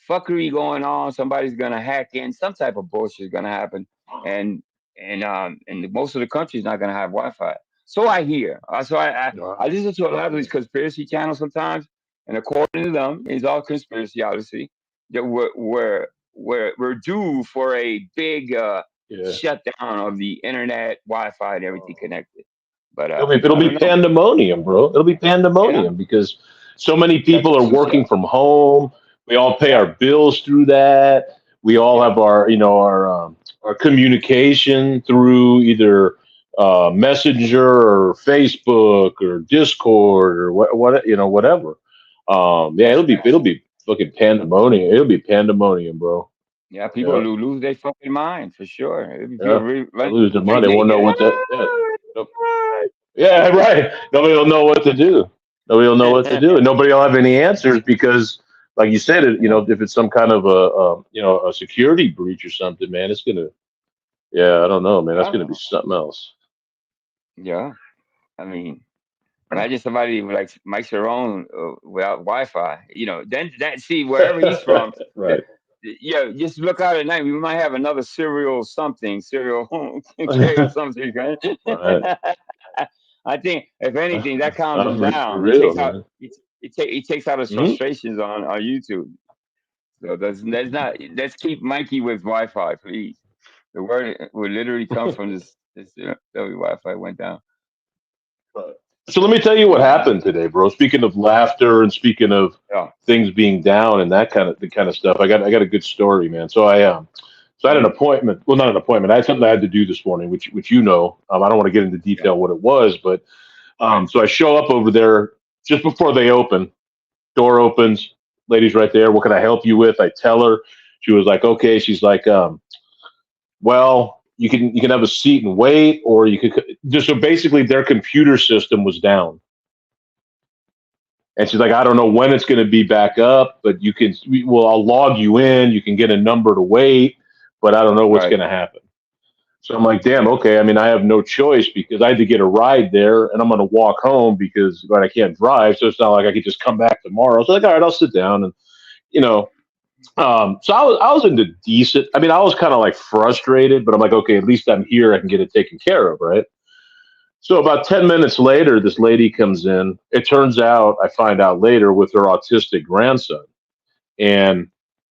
fuckery going on. Somebody's gonna hack in. Some type of bullshit is gonna happen, and most of the country is not gonna have Wi-Fi. So I hear. So I listen to a lot of these conspiracy channels sometimes, and according to them, it's all conspiracy, obviously. That we're due for a big shutdown of the internet, Wi-Fi, and everything connected. But it'll be pandemonium, bro. It'll be pandemonium because so many people are working from home. We all pay our bills through that. We all have our communication through either Messenger or Facebook or Discord or whatever. It'll be fucking pandemonium. It'll be pandemonium, bro. Yeah, people lose their fucking mind for sure. Lose their mind. They won't know what to. Yeah, right. Nobody will know what to do. Nobody will know what to do, and nobody will have any answers because, like you said, if it's some kind of a security breach or something, man, it's gonna. Yeah, I don't know, man. That's gonna be something else. Yeah, I mean, Imagine somebody like Mike Cerrone without Wi-Fi. Then that see wherever he's from. Right. Yeah, just look out at night. We might have another serial carrier something. Right? Right. I think if anything, that calms him For down. real, man. He takes out his Mhm. frustrations on YouTube. So that's not. Let's keep Mikey with Wi-Fi, please. The word would literally come from this Wi-Fi went down. So let me tell you what happened today, bro. Speaking of laughter and speaking of Yeah. things being down and that kind of stuff, I got a good story, man. So I had an appointment. Well, not an appointment. I had something I had to do this morning, which I don't want to get into detail what it was, but so I show up over there just before they open. Door opens, lady's right there. What can I help you with? I tell her. She was like, okay. She's like, well, you can have a seat and wait, or you could just. So basically, their computer system was down. And she's like, I don't know when it's going to be back up, but I'll log you in. You can get a number to wait, but I don't know what's going to happen. So I'm like, damn, okay. I mean, I have no choice because I had to get a ride there and I'm going to walk home because I can't drive. So it's not like I could just come back tomorrow. So like, all right, I'll sit down and, so I was into decent. I mean, I was kind of like frustrated, but I'm like, okay, at least I'm here. I can get it taken care of. Right. So about 10 minutes later, this lady comes in. It turns out, I find out later, with her autistic grandson. And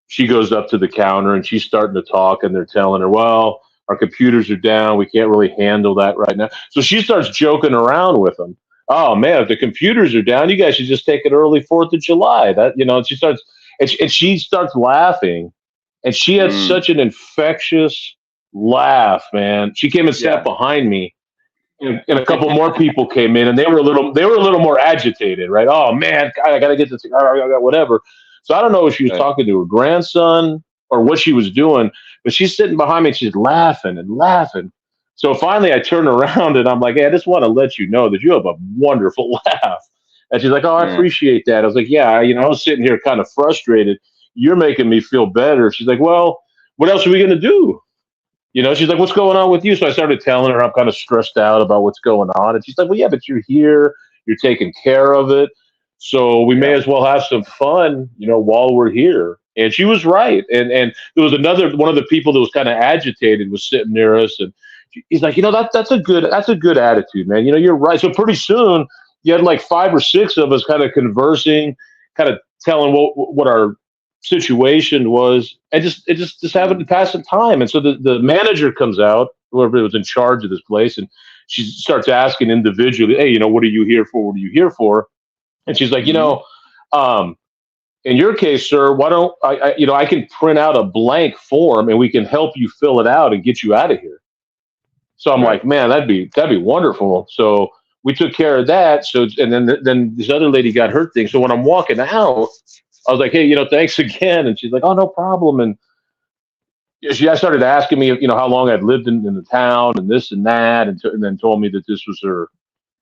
she goes up to the counter and she's starting to talk, and they're telling her, well, our computers are down. We can't really handle that right now. So she starts joking around with them. Oh, man, if the computers are down, you guys should just take an early 4th of July. She starts, and she starts laughing. And she had such an infectious laugh, man. She came and sat behind me. And a couple more people came in, and they were a little more agitated, right? Oh man, I gotta get this, whatever. So I don't know if she was talking to her grandson or what she was doing, but she's sitting behind me and she's laughing and laughing. So finally, I turn around and I'm like, hey, I just want to let you know that you have a wonderful laugh. And she's like, oh, I appreciate that. I was like, yeah, I was sitting here kind of frustrated. You're making me feel better. She's like, well, what else are we gonna do? She's like, what's going on with you? So I started telling her I'm kind of stressed out about what's going on. And she's like, well, yeah, but you're here. You're taking care of it. So we may as well have some fun, while we're here. And she was right. And there was one of the people that was kind of agitated was sitting near us. And he's like, that's a good attitude, man. You're right. So pretty soon you had like 5 or 6 of us kind of conversing, kind of telling what our situation was, and just having to pass some time. And so the manager comes out, whoever was in charge of this place, and she starts asking individually, hey, what are you here for? What are you here for? And she's like, in your case, sir, why don't I can print out a blank form and we can help you fill it out and get you out of here. So I'm like, man, that'd be wonderful. So we took care of that. So, and then this other lady got her thing. So when I'm walking out, I was like, hey, thanks again. And she's like, oh, no problem. And she started asking me, how long I'd lived in the town and this and that. And then told me that this was her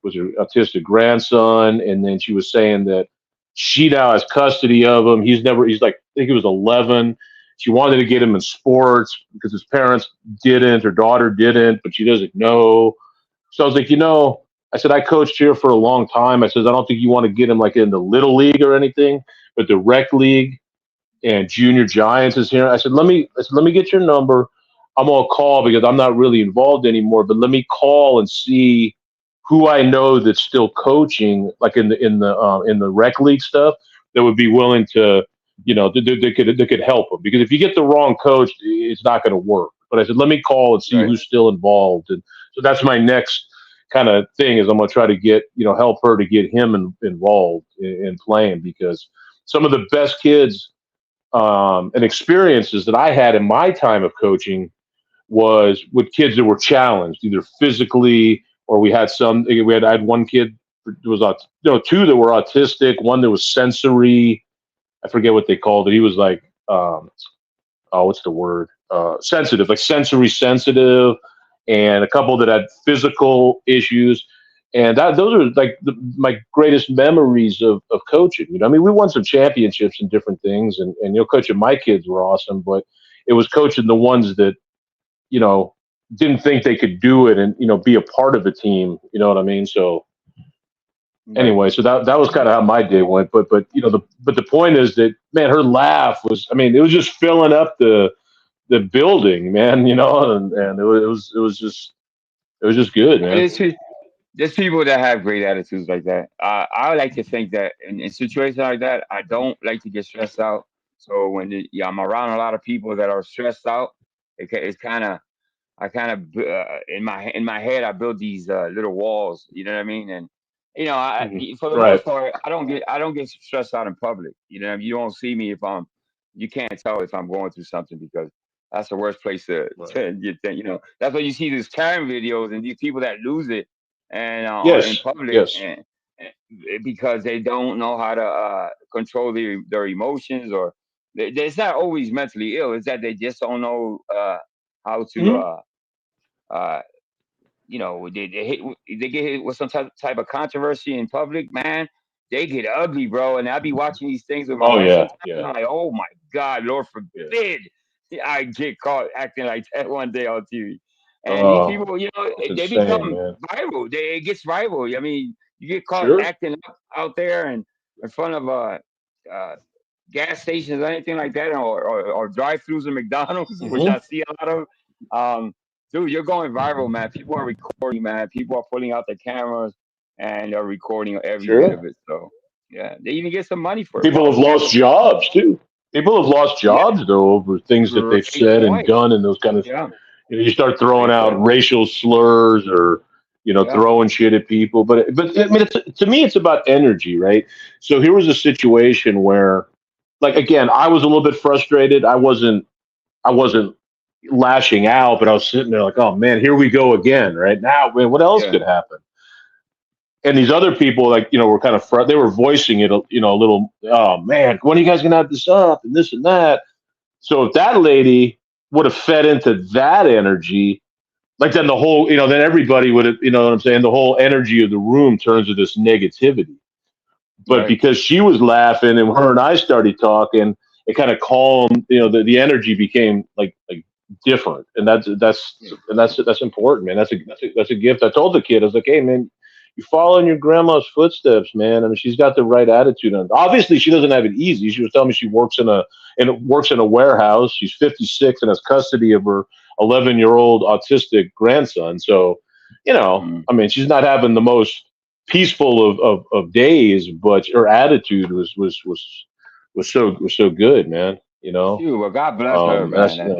autistic grandson. And then she was saying that she now has custody of him. He's like, I think he was 11. She wanted to get him in sports because his parents didn't, her daughter didn't, but she doesn't know. So I was like, I said, I coached here for a long time. I said, I don't think you want to get him like in the little league or anything, but the rec league and junior giants is here. I said, let me get your number. I'm gonna call because I'm not really involved anymore, but let me call and see who I know that's still coaching, like in the rec league stuff, that would be willing to, that could help him. Because if you get the wrong coach, it's not going to work. But I said, let me call and see who's still involved. And so that's my next kind of thing, is I'm going to try to get, help her to get him involved in playing, because some of the best kids and experiences that I had in my time of coaching was with kids that were challenged, either physically, or I had one kid that was 2 that were autistic, one that was sensory. I forget what they called it. He was like, what's the word? Sensitive, like sensory sensitive, and a couple that had physical issues. And those are like my greatest memories of coaching. I mean, we won some championships and different things, and coaching my kids were awesome, but it was coaching the ones that, didn't think they could do it and, be a part of a team. You know what I mean? So Anyway, so that was kind of how my day went. But the point is that, man, her laugh was, I mean, it was just filling up the building, man, and it was just good, man. There's people that have great attitudes like that. I would like to think that in situations like that, I don't like to get stressed out. So I'm around a lot of people that are stressed out, it's kind of I kind of in my head I build these little walls. You know what I mean? And for the Right. most part, I don't get stressed out in public. You don't see me if you can't tell if I'm going through something because that's the worst place to get that. That's why you see these Karen videos and these people that lose it and in Yes. public Yes. and because they don't know how to control their emotions or it's not always mentally ill. It's that they just don't know how to Mhm. uh, they get hit with some type of controversy in public, man. They get ugly, bro. And I be watching these things with my Oh wife yeah. sometimes. Yeah. I'm like, oh my God, Lord forbid I get caught acting like that one day on TV. And these Oh, people, it's they insane, become man. viral. It gets viral. I mean, you get caught Sure. acting up out there and in front of uh, gas stations or anything like that, or drive-throughs at McDonald's, which I Mhm. see a lot of. Dude, you're going viral, man. People are recording, man. People are pulling out their cameras and are recording every bit Sure. of it. So, yeah, they even get some money for it, People have probably. lost jobs too. People have lost Yeah, jobs though over things that they've great said and point. done and those kind of. Yeah, You start throwing great out point. racial slurs or Yeah, throwing shit at people. But I mean, to me, it's about energy, right? So here was a situation where, like, again, I was a little bit frustrated. I wasn't lashing out, but I was sitting there like, oh man, here we go again, right now. Man, what else yeah, could happen? And these other people, like, were kind of they were voicing it, a little. Oh man, when are you guys gonna have this up and this and that? So if that lady would have fed into that energy, like then the whole, then everybody would have, you know what I'm saying? The whole energy of the room turns to this negativity. But right. because she was laughing and her and I started talking, it kind of calmed, the energy became like different. And that's important, man. That's a gift. I told the kid, I was like, hey man, you follow in your grandma's footsteps, man. I mean, she's got the right attitude on. Obviously, she doesn't have it easy. She was telling me she works in a warehouse. She's 56 and has custody of her 11-year-old autistic grandson. So, Mm. I mean, she's not having the most peaceful of days, but her attitude was so good, man. Shoot, well, God bless her, That's man.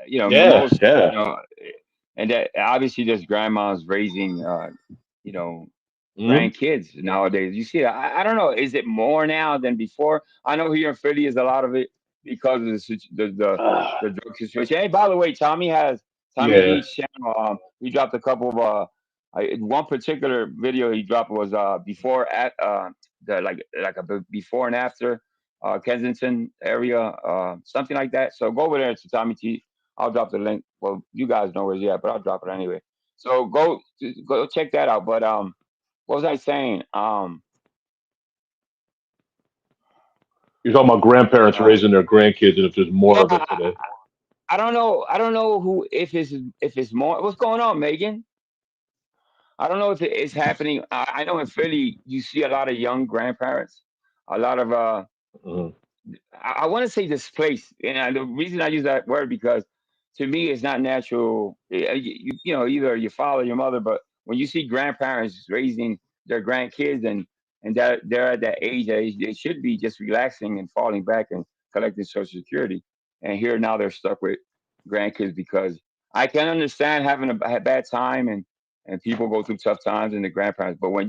yeah, Most, yeah. and that obviously this grandma's raising, you know, Mhm. grandkids nowadays. You see, I don't know. Is it more now than before? I know here in Philly is a lot of it because of the drug situation. Hey, by the way, Tommy Yeah. D's channel. He dropped a couple of one particular video he dropped was before at the like a before and after Kensington area, something like that. So go over there to Tommy T. I'll drop the link. Well, you guys know where it's at, but I'll drop it anyway. So go check that out. But what was I saying? You're talking about grandparents Uh, raising their grandkids, and if there's more yeah, of it today. I don't know. I don't know who if it's more. What's going on, Megan? I don't know if it is happening. I know in Philly you see a lot of young grandparents, a lot of Mhm. I want to say displaced, and the reason I use that word because to me it's not natural. Either your father, or your mother, but when you see grandparents raising their grandkids and that they're at that age that they should be just relaxing and falling back and collecting Social Security, and here now they're stuck with grandkids because I can understand having a bad time and people go through tough times and the grandparents, but when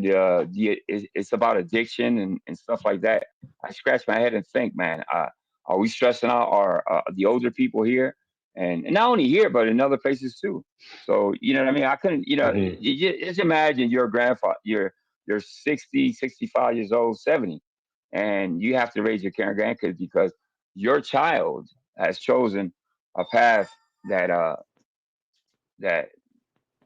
it's about addiction and stuff like that. I scratch my head and think, man, are we stressing out our the older people here, and not only here but in other places too? So you know what I mean. I couldn't, Mhm. just imagine your grandfather, you're 60, 65 years old, 70, and you have to raise your grandkids because your child has chosen a path that that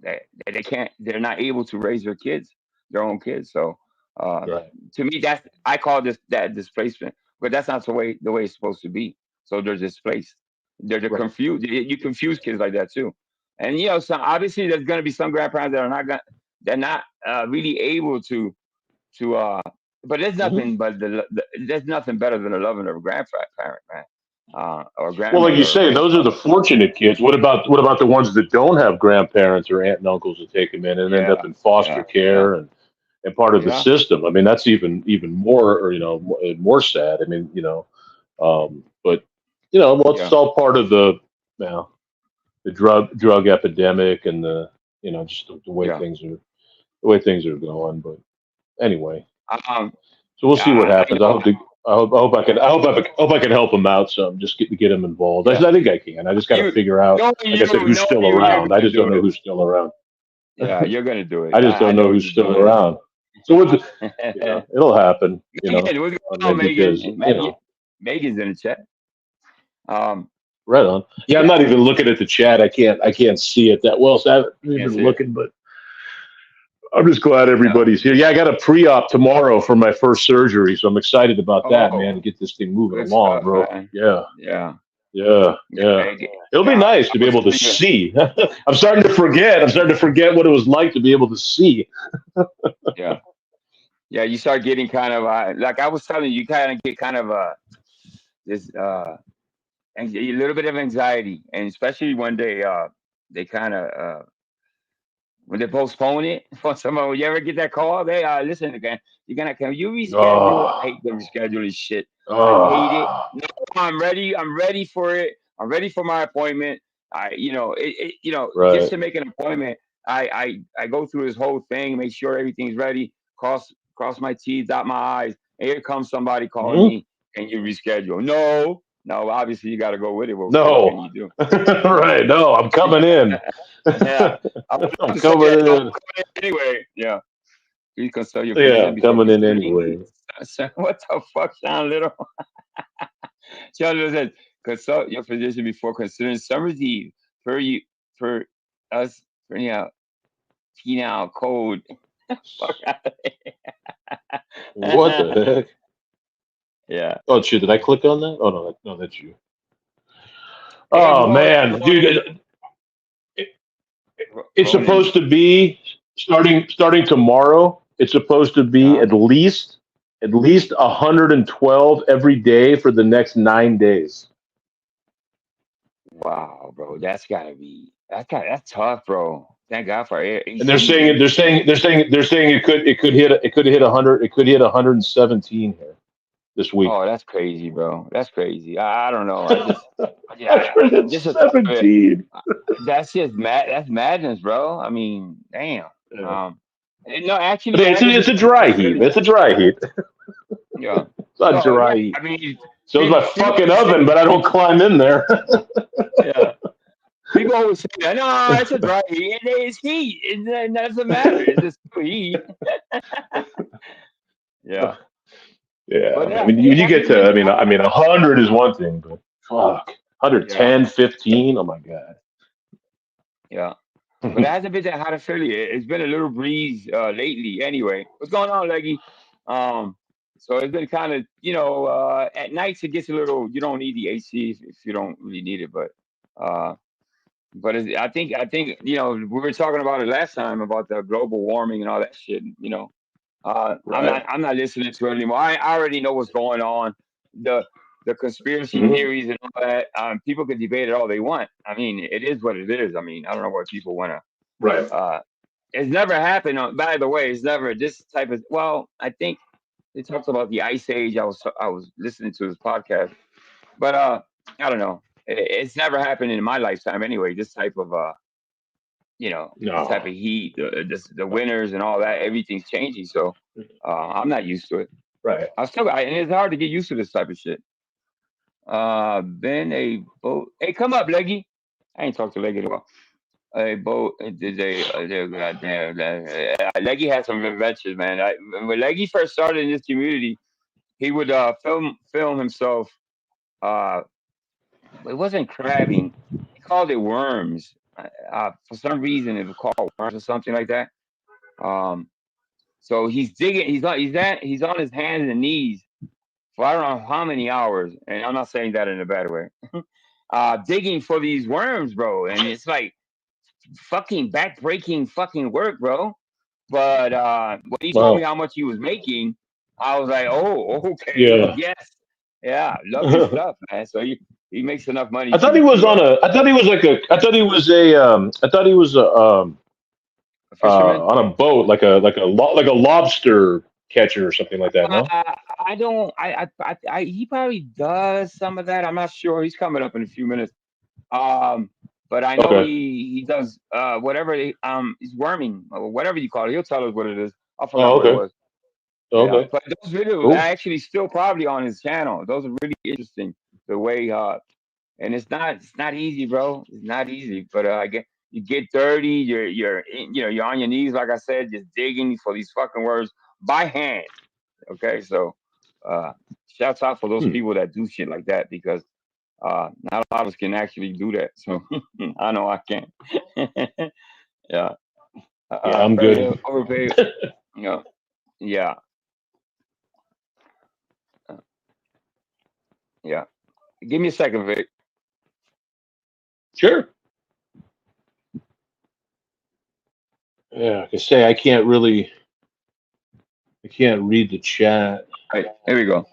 that they're not able to raise their own kids. So uh, Right. to me, that's I call that displacement, but that's not the way it's supposed to be. So they're displaced. They're Right. confused. You confuse kids like that too. And so obviously there's going to be some grandparents that are not going they're not really able to but there's nothing but there's nothing better than the loving of a grandparent, man, or Well, like grandmother you or say, those are the grandfather. fortunate kids. What about the ones that don't have grandparents or aunt and uncles to take them in and end Yeah, up in foster yeah, yeah, care and part of the yeah, system? I mean, that's even more, or more sad. I mean, but well, it's yeah, all part of the the drug epidemic and the just the way yeah. things are going. But anyway, Um, so we'll see what I happens. know. I hope I can help him out some, just get him involved. Yeah, I think I can. I just got to you figure out, knowing like I said, who's still you're around. I gonna just don't do know it. who's still around. Yeah, you're gonna do it. I just I don't know know who's you're still doing around. So what's it. it'll happen, Megan, what's going on, maybe Megan? because Megan's in the chat. right on. Yeah, I'm Yeah, not even looking at the chat. I can't see it that well, so I haven't can't even see it. looking, but I'm just glad Yeah. everybody's here. Yeah, I got a pre-op tomorrow for my first surgery, so I'm excited about that, man, to get this thing moving Good along, stuff, bro. man. Yeah. Yeah. Yeah. It'll be nice to be able to see. I'm starting to forget. I'm starting to forget what it was like to be able to see. Yeah. Yeah, you start getting kind of like I was telling you, you kind of get kind of this a little bit of anxiety, and especially when they kind of when they postpone it for someone. When you ever get that call, they listen again. Can you reschedule? I hate the rescheduling shit. I hate it. No, I'm ready. I'm ready for it. I'm ready for my appointment. Just Right. to make an appointment, I go through this whole thing, make sure everything's ready, cross my T's, dot my I's, and here comes somebody calling me, and you reschedule. No, obviously you got to go with it. What can you do? Right. No, I'm coming in. Yeah, I'm coming in. Anyway. Yeah, you can sell your Yeah, physician I'm before coming in considering. anyway. What the fuck, Sean Little? Sean Little says, consult your physician before considering summer's eve per us printing out penal code. Fuck out of here. What the heck? Yeah. Oh shit! Did I click on that? Oh no, that's you. Hey, Oh everyone, man, dude, it's supposed to be starting tomorrow. It's supposed to be at least 112 every day for the next 9 days. Wow, bro, that's that's tough, bro. Thank God for AC. And they're saying it could hit 100. It could hit 117 here this week. Oh, that's crazy, bro. That's crazy. I don't know. I just, yeah, 117. That's just mad. That's madness, bro. I mean, damn. Yeah. No, actually, But it's a dry heat. It's a dry heat. Yeah, it's not dry heat. I mean, so it's my fucking oven, but I don't climb in there. Yeah. People always say that. No, it's a dry heat. It's heat. It doesn't matter. It's just heat. Yeah. Yeah. But I mean, you get to. I mean, 100 is one thing, but fuck, 110, 15. Oh my god. Yeah. But it hasn't been that hot in Philly. It's been a little breeze lately. Anyway, what's going on, Leggy? So it's been kind of, at nights it gets a little. You don't need the AC if you don't really need it, but I think we were talking about it last time about the global warming and all that shit. Right. I'm not listening to it anymore. I already know what's going on. The conspiracy theories and all that. People can debate it all they want. I mean, it is what it is. I mean, I don't know what people want to. Right. It's never happened. By the way, it's never this type of. Well, I think they talked about the ice age. I was listening to this podcast, but I don't know. It's never happened in my lifetime anyway. This type of this type of heat, the winters and all that. Everything's changing, so I'm not used to it. Right. And it's hard to get used to this type of shit. Hey, come up, Leggy. I ain't talked to Leggy in a while. Hey, Bo, Leggy had some adventures, man. When Leggy first started in this community, he would film himself. It wasn't crabbing. He called it worms. For some reason, it was called worms or something like that. So he's digging. He's on his hands and knees for I don't know how many hours, and I'm not saying that in a bad way. Digging for these worms, bro, and it's like fucking back-breaking fucking work, bro. But when he told me how much he was making, I was like, oh, okay, Yeah. yes, yeah, lovely stuff, man. So he makes enough money I thought he to was on a. I thought he was like a. I thought he was a. I thought he was a fisherman. on a boat, like a lobster catcher or something like that. No. I don't. He probably does some of that. I'm not sure. He's coming up in a few minutes. Um, but I know Okay. he does whatever he's worming or whatever you call it. He'll tell us what it is. I forgot Oh, what it okay. was. Yeah, Okay. but those videos are Cool. actually still probably on his channel. Those are really interesting. The way and it's not easy, bro. It's not easy. But you get dirty. You're on your knees, like I said, just digging for these fucking words by hand. Okay, so shouts out for those people that do shit like that because not a lot of us can actually do that. So I know I can't. Yeah. Yeah, I'm good. Overpaid. Yeah. Uh, yeah. Give me a second, Vic. Sure. Yeah, like I say, I can't read the chat. All right, here we go.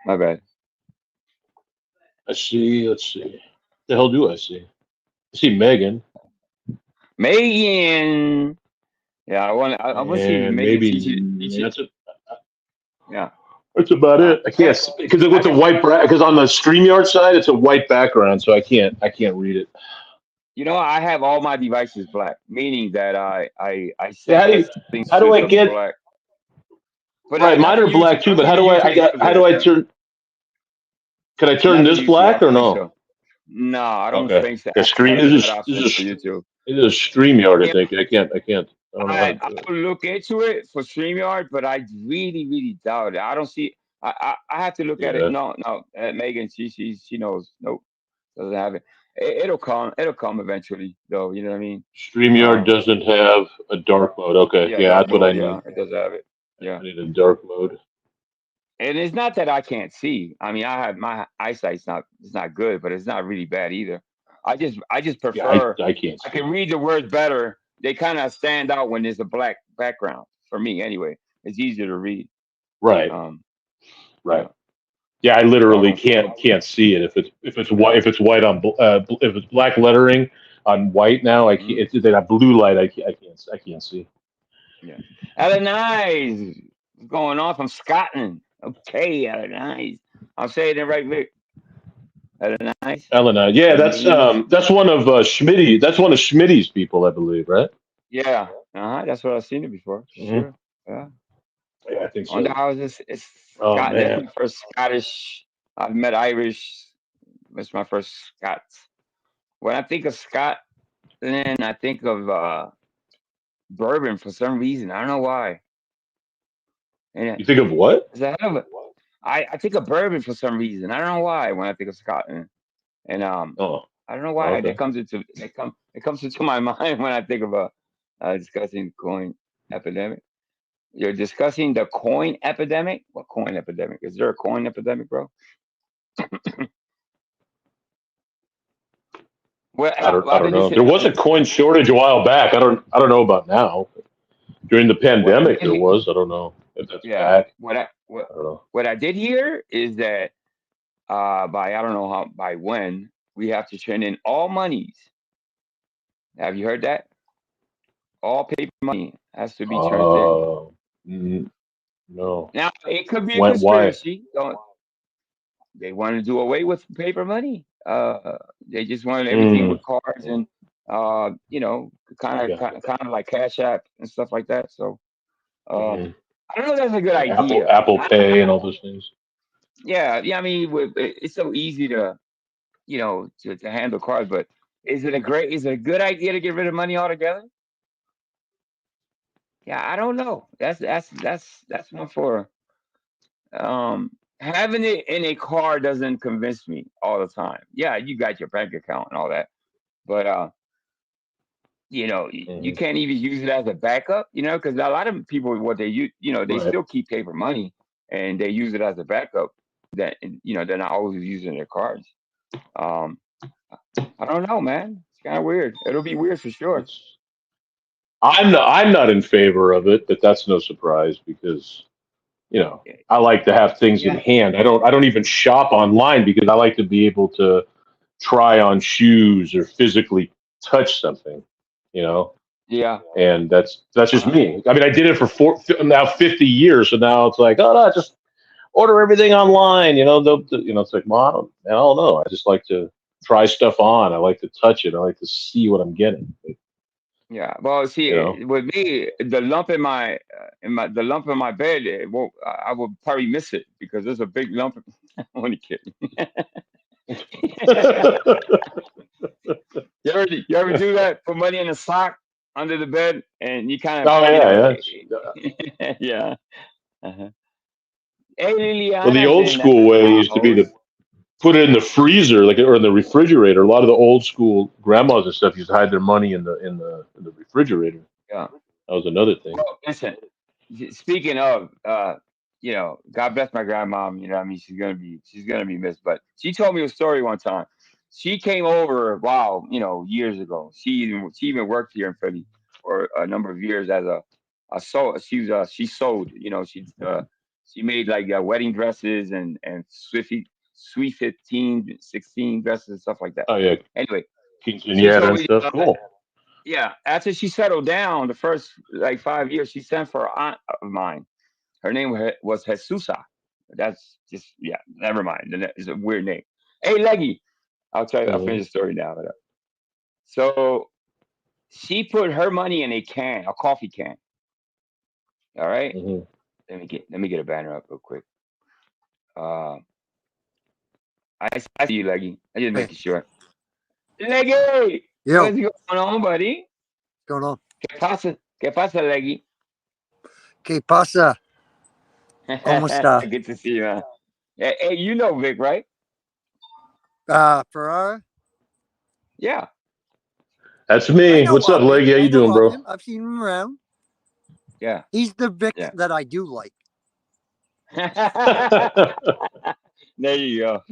My bad. I see. Let's see. What the hell do I see? I see Megan. Megan. Yeah, I want to see And Megan maybe teach it. that's it. Yeah. That's about it. I can't because with the white because on the StreamYard side it's a white background, so I can't read it. I have all my devices black, meaning that I Yeah, set the settings how do I to get black. But right? not Mine for are black YouTube. too. Not But for the YouTube how do I users. turn? Can I turn Not for this YouTube. I black or don't think no? so. No, I don't Okay. think so. The I stream have this that is option for YouTube. it is StreamYard. I Yeah, think I can't. I don't know how to do it. I'll look into it for StreamYard, but I really, really doubt it. I don't see. I have to look at it. Yeah. No, Megan, she knows. Nope, doesn't have it. It'll come. It'll come eventually, though. You know what I mean? StreamYard doesn't have a dark mode. Okay. Yeah, Yeah, dark that's what I mode. need. Yeah, it does have it. Yeah, I need a dark mode. and it's not that I can't see. I mean, I have my eyesight's not. It's not good, but it's not really bad either. I just Yeah, prefer. I can't I see. can read the words better. They kind of stand out when there's a black background for me. Anyway, it's easier to read. Right. Right. Yeah, I So I literally don't. can't see it if it's white on if it's black lettering on white now. I can't. It's that blue light. I can't see. Yeah. Ellen what's going on from Scotland? Okay, Ellen I'm saying it right, Vic. Ellen Elena, yeah, that's one of Schmitty. That's one of Schmitty's people, I believe, right? Yeah. That's what I've seen it before. Sure. Yeah. Yeah, I think so. On the houses, it's Oh Scott. That's man. my first Scottish. I've met Irish. That's my first Scots. When I think of Scotland, I think of bourbon for some reason. I don't know why. And You think of what? it's a hell of a, I think of bourbon for some reason. I don't know why when I think of Scotland. And Oh. I don't know why Okay. that comes into my mind when I think of discussing the coin epidemic. You're discussing the coin epidemic? What coin epidemic? Is there a coin epidemic, bro? Well, I don't know. There was a coin shortage a while back. I don't know about now. During the pandemic, there was. I don't know if that's back. I don't know. What I did hear is that by I don't know how by when we have to turn in all monies. Have you heard that? All paper money has to be turned in. No. Now it could be a Why? conspiracy. They want to do away with paper money. They just want everything with cards and kind of like Cash App and stuff like that. So I don't know if that's a good idea. Apple Pay and all those things. Yeah. I mean, it's so easy to to handle cards, but is it a good idea to get rid of money altogether? Yeah, I don't know. That's one for having it in a car doesn't convince me all the time. Yeah, you got your bank account and all that, but you can't even use it as a backup, because a lot of people what they use, they still keep paper money and they use it as a backup. That they're not always using their cards. I don't know, man. It's kind of weird. It'll be weird for sure. I'm not in favor of it, but that's no surprise because I like to have things in hand. I don't even shop online because I like to be able to try on shoes or physically touch something, Yeah. And that's just me. I mean, I did it for now 50 years, so now it's like, oh no, just order everything online. It's like, well, I don't know. I just like to try stuff on. I like to touch it. I like to see what I'm getting. Yeah. Well, see, with me, the lump in my bed, I would probably miss it because there's a big lump. I'm only kidding. You ever do that? Put money in a sock under the bed, and you kind of. Oh yeah, yeah. Uh-huh. Hey, Well, the Liliana's old in the school way used to be house. to put it in the freezer, or in the refrigerator. A lot of the old school grandmas and stuff used to hide their money in the refrigerator. Yeah. That was another thing. Well, listen. Speaking of, God bless my grandmom. I mean, she's gonna be missed. But she told me a story one time. She came over, wow, years ago. She even worked here in Philly for a number of years as a she sewed. She made like wedding dresses and sweet 15, 16 dresses and stuff like that. Oh yeah, Anyway, she quinceañera told and me. stuff. Cool. Yeah, after she settled down, the first like 5 years, she sent for an aunt of mine. Her name was Jesusa. That's just never mind. It's a weird name. Hey, Leggy, I'll tell you. I'll finish the story now. So she put her money in a coffee can. All right. Let me get a banner up real quick. I see you, Leggy. I just making sure. Leggy, Yo. what's going on, buddy? What's going on? ¿Qué pasa, Leggy? ¿Qué pasa? ¿Cómo está? Good to see you, man. Hey, you know Vic, right? Ferrara? Yeah. That's me. What's up, Leggy? How you doing, bro? I've seen him around. Yeah. He's the Vic that I do like. There you go.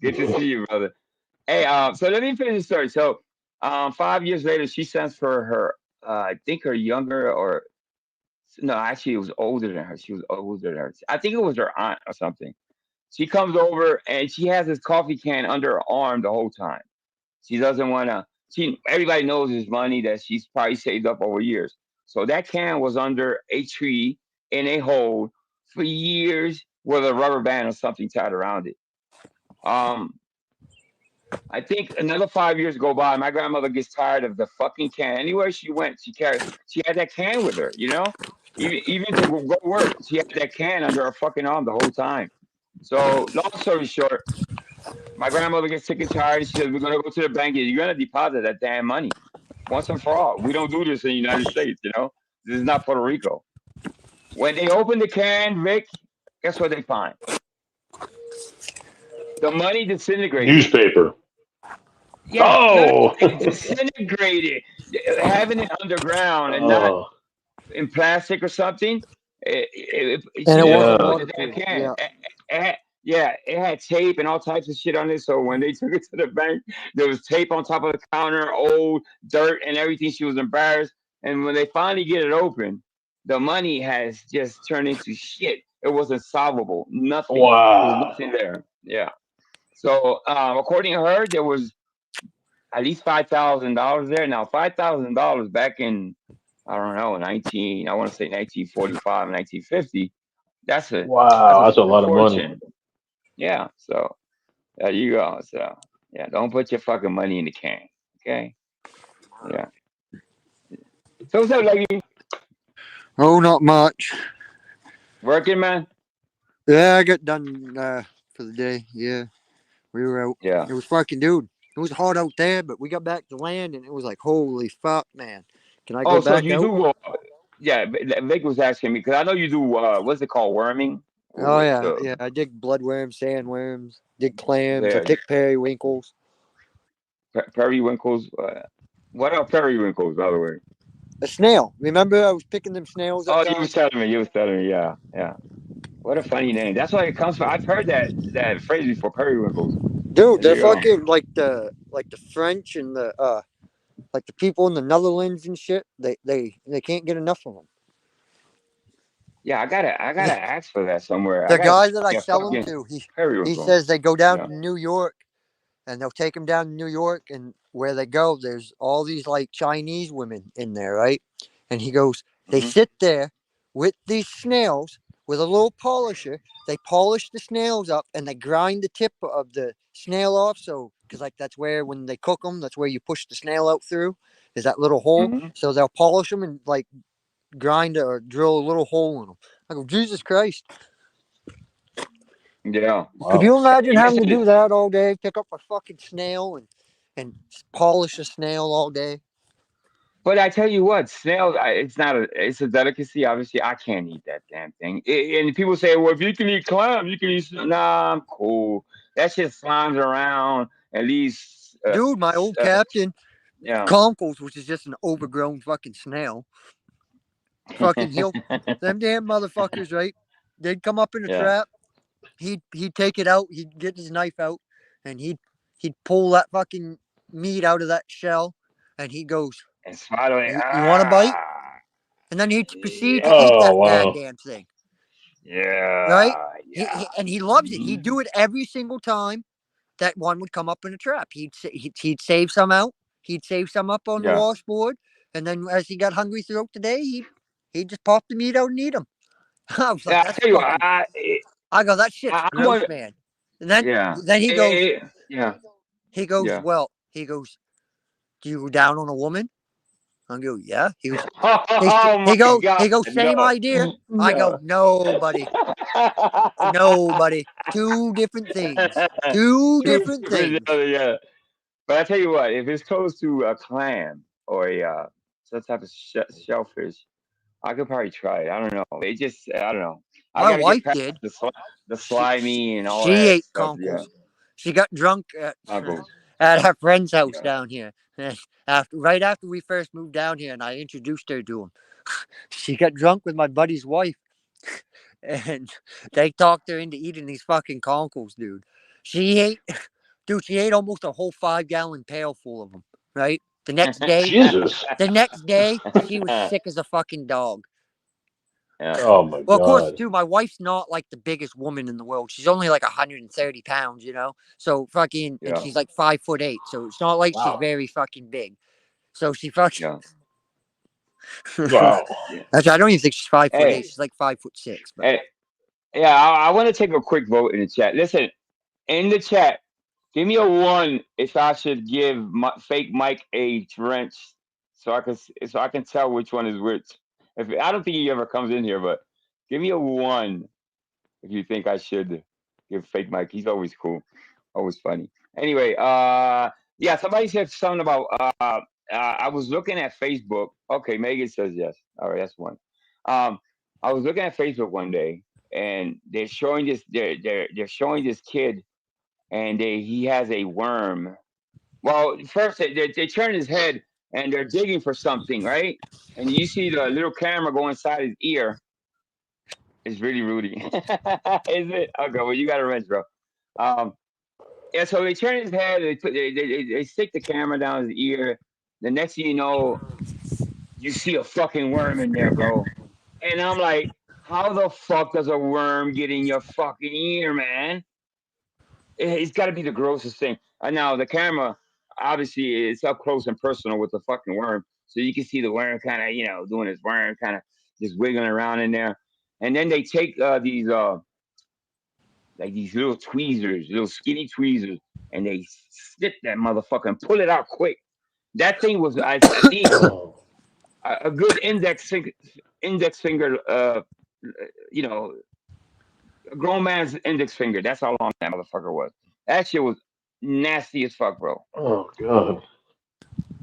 Good to see you, brother. Hey, so let me finish the story. So, 5 years later, she sends for her, I think her younger or no, actually, it was older than her. She was older than her. I think it was her aunt or something. She comes over and she has this coffee can under her arm the whole time. She doesn't want to. Everybody knows this money that she's probably saved up over years. So that can was under a tree in a hole for years with a rubber band or something tied around it. I think another 5 years go by. My grandmother gets tired of the fucking can. Anywhere she went, she had that can with her. Even to go work, she had that can under her fucking arm the whole time. So long story short, my grandmother gets sick and tired. She says, "We're gonna go to the bank. You're gonna deposit that damn money once and for all. We don't do this in the United States. This is not Puerto Rico." When they open the can, Vic, guess what they find? The money disintegrated. Newspaper. Yeah, oh, it disintegrated. Having it underground and not in plastic or something. It had tape and all types of shit on it. So when they took it to the bank, there was tape on top of the counter, old dirt and everything. She was embarrassed. And when they finally get it open, the money has just turned into shit. It wasn't solvable. Nothing. Wow. There was nothing there. Yeah. So according to her, there was at least $5,000 there. Now, $5,000 back in, I don't know, I want to say 1945, 1950. That's a lot of money. Yeah. So there you go. So yeah, don't put your fucking money in the can. Okay. Yeah. So what's up, Leggy? Oh, not much. Working, man? Yeah, I got done for the day. Yeah. We were out. Yeah. It was fucking, dude. It was hot out there, but we got back to land and it was like, holy fuck, man. Can I go back so you out? Yeah, Vic was asking me because I know you do. What's it called? Worming. Oh yeah. I dig bloodworms, sandworms, dig clams. I pick periwinkles. Periwinkles. What are periwinkles, by the way? A snail. Remember, I was picking them snails. Oh, you was telling me. Yeah. What a funny name. That's why it comes from. I've heard that phrase before. Periwinkles. Dude, they're fucking like the French and the Like the people in the Netherlands and shit, they can't get enough of them. Yeah, I gotta ask for that somewhere. I The gotta guy see that I a sell them fucking to, Imperial he from. says they go down Yeah. to New York, and they'll take them down to New York, and where they go, there's all these like Chinese women in there, right? And he goes, they sit there with these snails with a little polisher. They polish the snails up, and they grind the tip of the snail off. So, because like that's where when they cook them, that's where you push the snail out through. Is that little hole? So they'll polish them and like grind or drill a little hole in them. I go, Jesus Christ. Yeah. Could you imagine Hey, having to listen, do that all day? Pick up a fucking snail and polish a snail all day? but I tell you what, snails, it's a delicacy. Obviously, I can't eat that damn thing. And people say, well, if you can eat clam, you can eat. Nah, I'm cool. That shit flies around and leaves. Dude, my old captain, Yeah. Conkles, which is just an overgrown fucking snail. Fucking them damn motherfuckers, right? They'd come up in a Yeah. trap. He'd take it out. He'd get his knife out, and he'd pull that fucking meat out of that shell, and he goes, And swallow it. You want a bite? And then he'd proceed to eat Oh that wow. goddamn thing. Yeah. Right? Yeah. And he loves it. He'd do it every single time that one would come up in a trap. He'd save some out. He'd save some up on the Yeah. washboard, and then as he got hungry throughout the day, he'd just pop the meat out and eat them. I was like, Yeah, I that's tell you what, fucking. I go, that shit's I'm gross, one. man. And then Yeah. he goes, Yeah. Yeah. well, he goes, do you go down on a woman? I go, yeah. He goes, Oh my God. he goes, same No. idea. I go, no, buddy. Two different things. Two different things. Yeah. But I tell you what, if it's close to a clam or some type of shellfish, I could probably try it. I don't know. It just, I don't know. I My got to get wife past did. the slimy and all She that ate stuff. conkles. Yeah. She got drunk Conkles. at her friend's house down here. Right after we first moved down here, and I introduced her to him. She got drunk with my buddy's wife, and they talked her into eating these fucking conkles, dude. She ate almost a whole 5-gallon pail full of them. Right. The next day, Jesus. she was sick as a fucking dog. Yeah. Oh my Well, of course, God. too, my wife's not like the biggest woman in the world. She's only like 130 pounds, you know? So fucking, and Yeah. she's like 5'8". So it's not like she's Wow. very fucking big. So she fucking. Yeah. Wow. Actually, I don't even think she's 5'8". Hey. She's like 5'6". But Hey. Yeah, I want to take a quick vote in the chat. Listen, in the chat, give me a 1 if I should give fake Mike a wrench, so I can tell which one is which. If I don't think he ever comes in here, but give me a 1 if you think I should give fake Mike. He's always cool, always funny. Anyway, yeah, somebody said something about I was looking at Facebook. Okay, Megan says yes. All right, that's one. I was looking at Facebook one day, and they're showing this. They're showing this kid, and he has a worm. Well, first they turn his head and they're digging for something, right? And you see the little camera go inside his ear. It's really Rudy. Is it? Okay, well you got a wrench, bro. Yeah, so they turn his head, they stick the camera down his ear. The next thing you know, you see a fucking worm in there, bro. And I'm like, how the fuck does a worm get in your fucking ear, man? It's got to be the grossest thing. Now the camera, obviously, it's up close and personal with the fucking worm, so you can see the worm kind of, doing his worm, kind of just wiggling around in there. And then they take these like these little tweezers, little skinny tweezers, and they snip that motherfucker and pull it out quick. That thing was at least a good index finger, a grown man's index finger. That's how long that motherfucker was. That shit was nasty as fuck, bro. Oh God.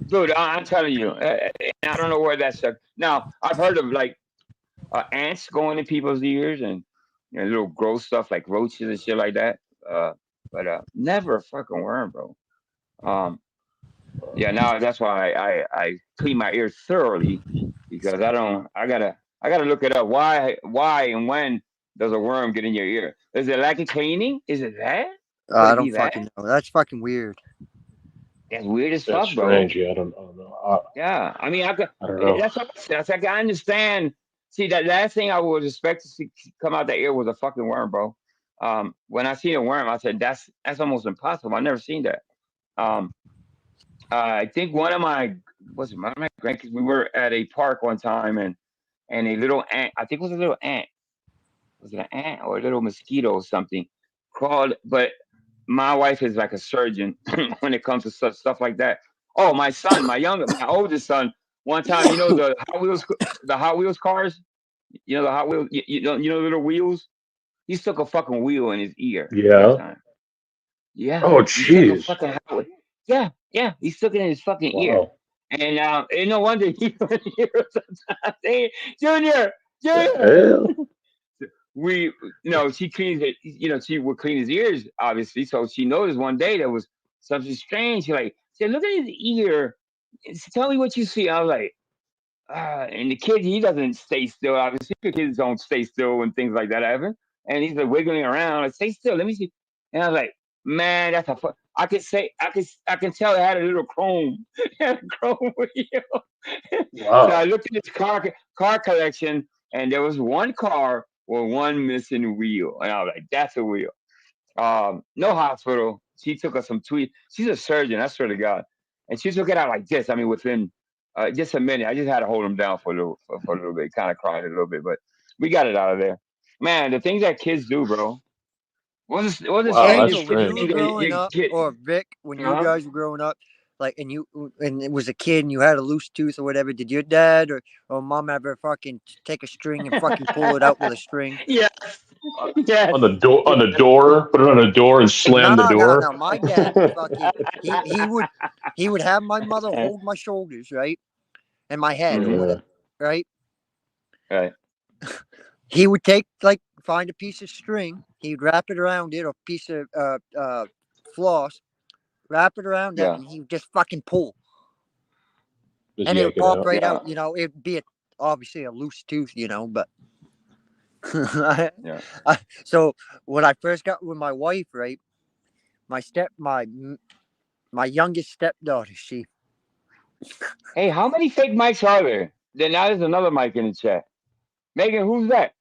Dude, I'm telling you, I don't know where that's stuck. Now, I've heard of like ants going in people's ears and little gross stuff like roaches and shit like that. But never a fucking worm, bro. Yeah, now that's why I clean my ears thoroughly, because I gotta look it up. Why and when does a worm get in your ear? Is it like a caning? Is it that? Could I it be don't that? fucking know. That's fucking weird. That's weird as That's fuck, bro. strange. Yeah, I don't know. Yeah, I mean, I don't know. that's what I said. That's like I understand. See, that last thing I would expect to see come out that ear was a fucking worm, bro. When I seen a worm, I said that's almost impossible. I've never seen that. Um, I think one of my grandkids. We were at a park one time, and a little ant. I think it was a little ant. Was it an ant or a little mosquito or something? Crawled, but my wife is like a surgeon when it comes to stuff like that. Oh, my oldest son. One time, you know the Hot Wheels cars. You know the Hot Wheels. You know the little wheels. He stuck a fucking wheel in his ear that Yeah. time. Yeah. Oh, He stuck a jeez. fucking Hot Wheel. Yeah. He stuck it in his fucking ear. Wow. And no wonder he couldn't hear sometimes. Hey, Junior. Hell. She cleans it. She would clean his ears, obviously. So she noticed one day there was something strange. She said, "Look at his ear. Tell me what you see." I was like, and the kid, he doesn't stay still. Obviously, the kids don't stay still when things like that happen. And he's like wiggling around. Like, stay still. Let me see. And I was like, man, that's I can tell it had a little chrome, chrome wheel. Wow. So I looked at his car collection, and there was one car with one missing wheel, and I was like, that's a wheel. No hospital. She took us some tweet. She's a surgeon, I swear to God, and she took it out like this. I mean, within just a minute. I just had to hold him down for a little bit. Kind of cried a little bit, but we got it out of there. Man, the things that kids do, bro. What's the strangest Angel, when you thing were growing up, or Vic, when you guys were growing up, like, and it was a kid and you had a loose tooth or whatever, did your dad or mom ever fucking take a string and fucking pull it out with a string? Yes. On the door, put it on the door and slam the door. No. My dad fucking he would have my mother hold my shoulders, right, and my head, right. He would find a piece of string. He'd wrap it around it, or a piece of floss, wrap it around that, and he would just fucking pull. Just and it would yank it pop out. right out. It'd be obviously a loose tooth, but. So when I first got with my wife, right, my youngest stepdaughter, she. Hey, how many fake mics are there? Then now there's another mic in the chat. Megan, who's that?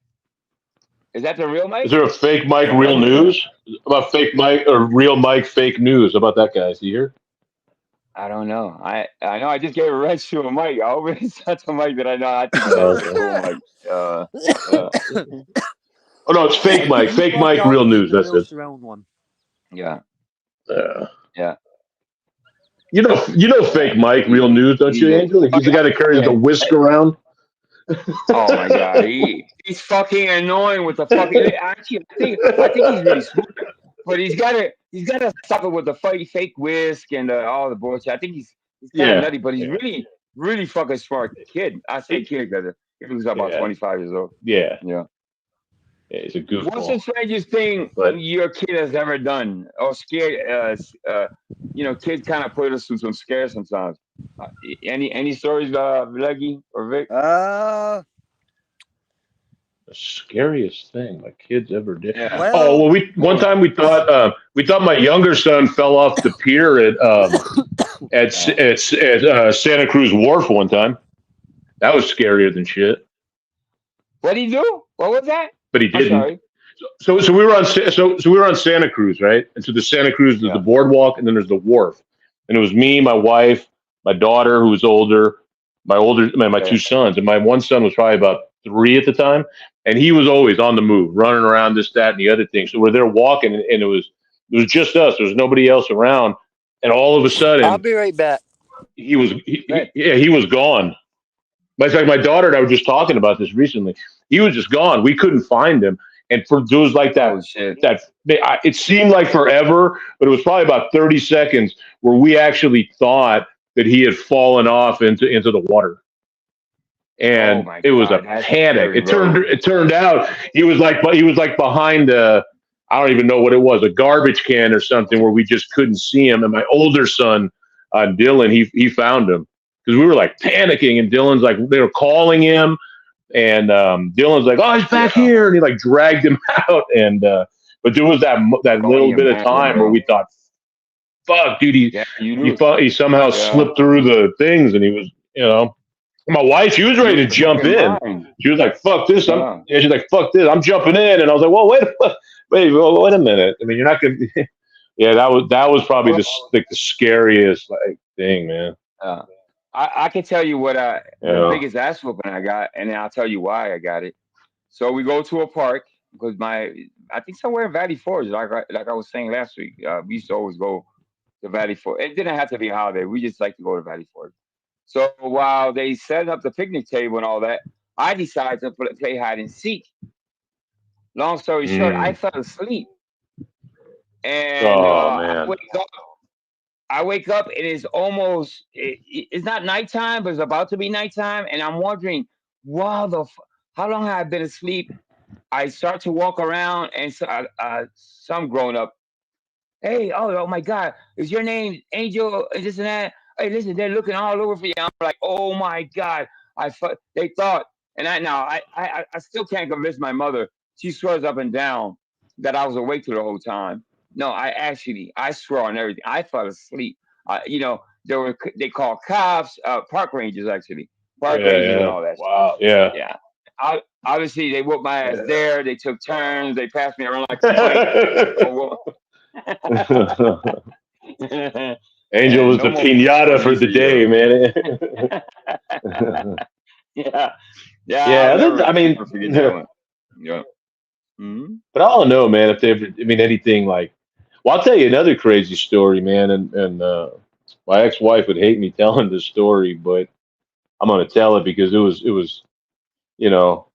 Is that the real mic? Is there a fake mic, real news? About fake mic or real mic, fake news? How about that, guys? Do you hear? I don't know. I know I just gave a wrench to a mic. I hope it's not a mic that I know. I think that's a cool mic. Oh no, it's fake mic. Fake mic, real news. That's it. One. Yeah. Yeah. You know, fake mic, real news, don't you, Angel? He's the guy that carries the whisk around. Oh my God, he's fucking annoying with the fucking. Actually, I think he's really smart, but he's got to stop it with the fake whisk and all the bullshit. I think he's kind of nutty, but he's really fucking smart kid. I say kid because he was about 25 years old. Yeah, he's a goofball. What's the strangest thing your kid has ever done or scared? Kids kind of put us through some scares sometimes. Any stories, Leggy or Vic? The scariest thing my kids ever did. Yeah. Well, one time we thought my younger son fell off the pier at Santa Cruz Wharf one time. That was scarier than shit. What did he do? What was that? But he didn't. So we were on Santa Cruz, right? And so the Santa Cruz, there's the boardwalk, and then there's the wharf. And it was me, my wife, my daughter who was older, my two sons, and my one son was probably about 3 at the time, and he was always on the move, running around this, that, and the other thing. So we're there walking, and it was just us. There was nobody else around, and all of a sudden, I'll be right back. He was gone. Like my daughter and I were just talking about this recently. He was just gone. We couldn't find him. And for dudes like that, it seemed like forever, but it was probably about 30 seconds where we actually thought that he had fallen off into the water. And it was a panic. Scary, it turned out he was like behind I don't even know what it was, a garbage can or something, where we just couldn't see him. And my older son, Dylan, he found him because we were like panicking, and Dylan's like, they were calling him. And Dylan's like, oh, he's back here, and he like dragged him out. And but there was that little bit of time where we thought, fuck, dude, he somehow slipped through the things, and he was, you know. My wife, she was ready to jump in. She was like, "Fuck this!" She's like, "Fuck this! I'm jumping in." And I was like, "Well, wait a minute. I mean, you're not gonna." Yeah, that was probably the scariest like thing, man. I can tell you what the biggest ass whooping I got, and then I'll tell you why I got it. So we go to a park because I think somewhere in Valley Forge, like I was saying last week, we used to always go to Valley Forge. It didn't have to be a holiday. We just like to go to Valley Forge. So while they set up the picnic table and all that, I decided to play hide and seek. Long story short, I fell asleep. And I wake up and it's almost, it's not nighttime, but it's about to be nighttime. And I'm wondering, wow, how long have I been asleep? I start to walk around and some grown up, hey, oh my God, is your name Angel and this and that? Hey, listen, they're looking all over for you. I'm like, oh my God. They thought, and I still can't convince my mother. She swears up and down that I was awake through the whole time. No, I swear on everything. I fell asleep. You know, they call cops, park rangers actually, rangers and all that. Wow, stuff. Yeah. Obviously, they whooped my ass there. They took turns. They passed me around like a fight. Angel was the pinata for the day, man. Yeah. I mean, yeah. But I don't know, man. If they ever, I mean, anything like, well, I'll tell you another crazy story, man. And my ex-wife would hate me telling this story, but I'm gonna tell it because it was, you know,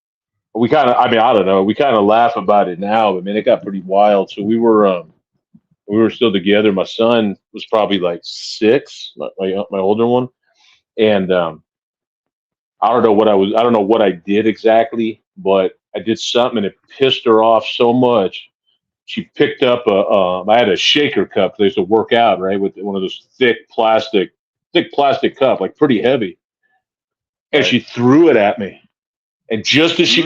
we kind of, I mean, I don't know, we kind of laugh about it now, but man, it got pretty wild. So we were still together. My son was probably like 6, my older one, and I don't know what I did exactly, but I did something and it pissed her off so much. She picked up I had a shaker cup. They used to work out, right, with one of those thick plastic cup, like pretty heavy, and she threw it at me. And just as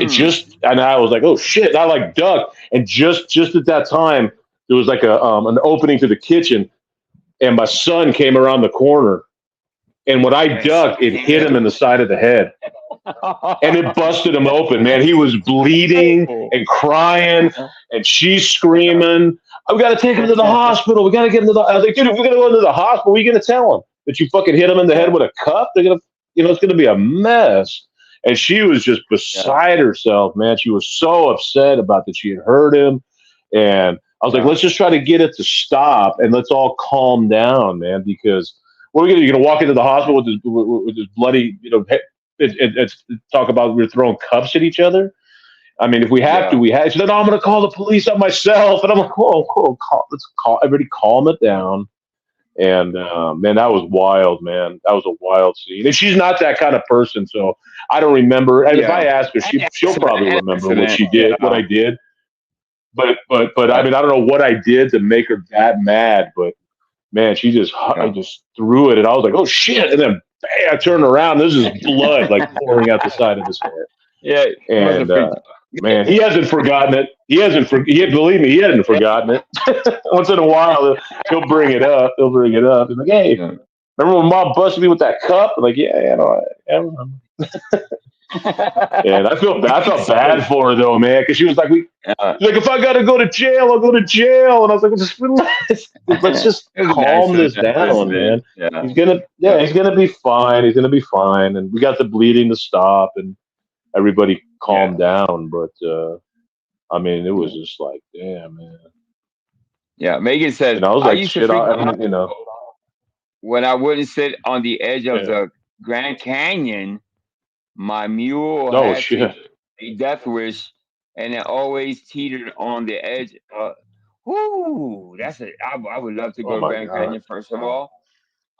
and I was like, oh shit! And I like ducked, and just at that time, there was like an opening to the kitchen, and my son came around the corner, and when I ducked, it hit him in the side of the head, and it busted him open. Man, he was bleeding and crying, and she's screaming, "We got to take him to the hospital. We got to get him to the." I was like, dude, if we're gonna go into the hospital, what are you gonna tell him? That you fucking hit him in the head with a cup? They're gonna, it's gonna be a mess. And she was just beside herself, man. She was so upset about that she had hurt him. And I was like, let's just try to get it to stop and let's all calm down, man, because what are we gonna do? You're gonna walk into the hospital with this bloody, it's talk about we're throwing cups at each other. I mean, if we have to, we have. She said, "No, I'm gonna call the police on myself." And I'm like, let's everybody calm it down. And man, that was wild, man. That was a wild scene. And she's not that kind of person, so I don't remember. And if I ask her, she'll probably remember what she did, what I did. But I mean, I don't know what I did to make her that mad. But man, I just threw it, and I was like, "Oh shit!" And then bam, I turned around. There's just blood like pouring out the side of his head. Yeah, and man, he hasn't forgotten it. Believe me, he hasn't forgotten it. Once in a while, he'll bring it up. He's like, "Hey, remember when Mom busted me with that cup?" I'm like, "Yeah, I remember." And I felt bad for her though, man, because she was like, if I gotta go to jail, I'll go to jail. And I was like, just relax. Let's just calm this down, man. He's gonna be fine. He's gonna be fine. And we got the bleeding to stop, and everybody calmed down. But I mean, it was just like, damn, man. Yeah, Megan says, and I was like, shit, when I wouldn't sit on the edge of the Grand Canyon, my mule had a death wish, and it always teetered on the edge. That's it. I would love to go to Grand Canyon first of all.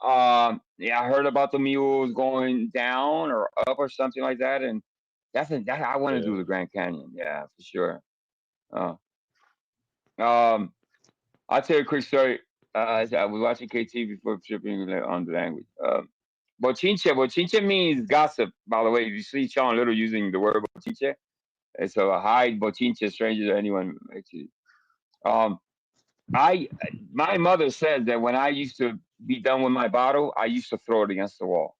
I heard about the mules going down or up or something like that, and I want to do the Grand Canyon. Yeah, for sure. I'll tell you a quick story. I was watching KT before tripping on the language. Bochinche means gossip, by the way. If you see Sean Little using the word bochinche, it's a hide bochinche, stranger to anyone, actually. my mother said that when I used to be done with my bottle, I used to throw it against the wall.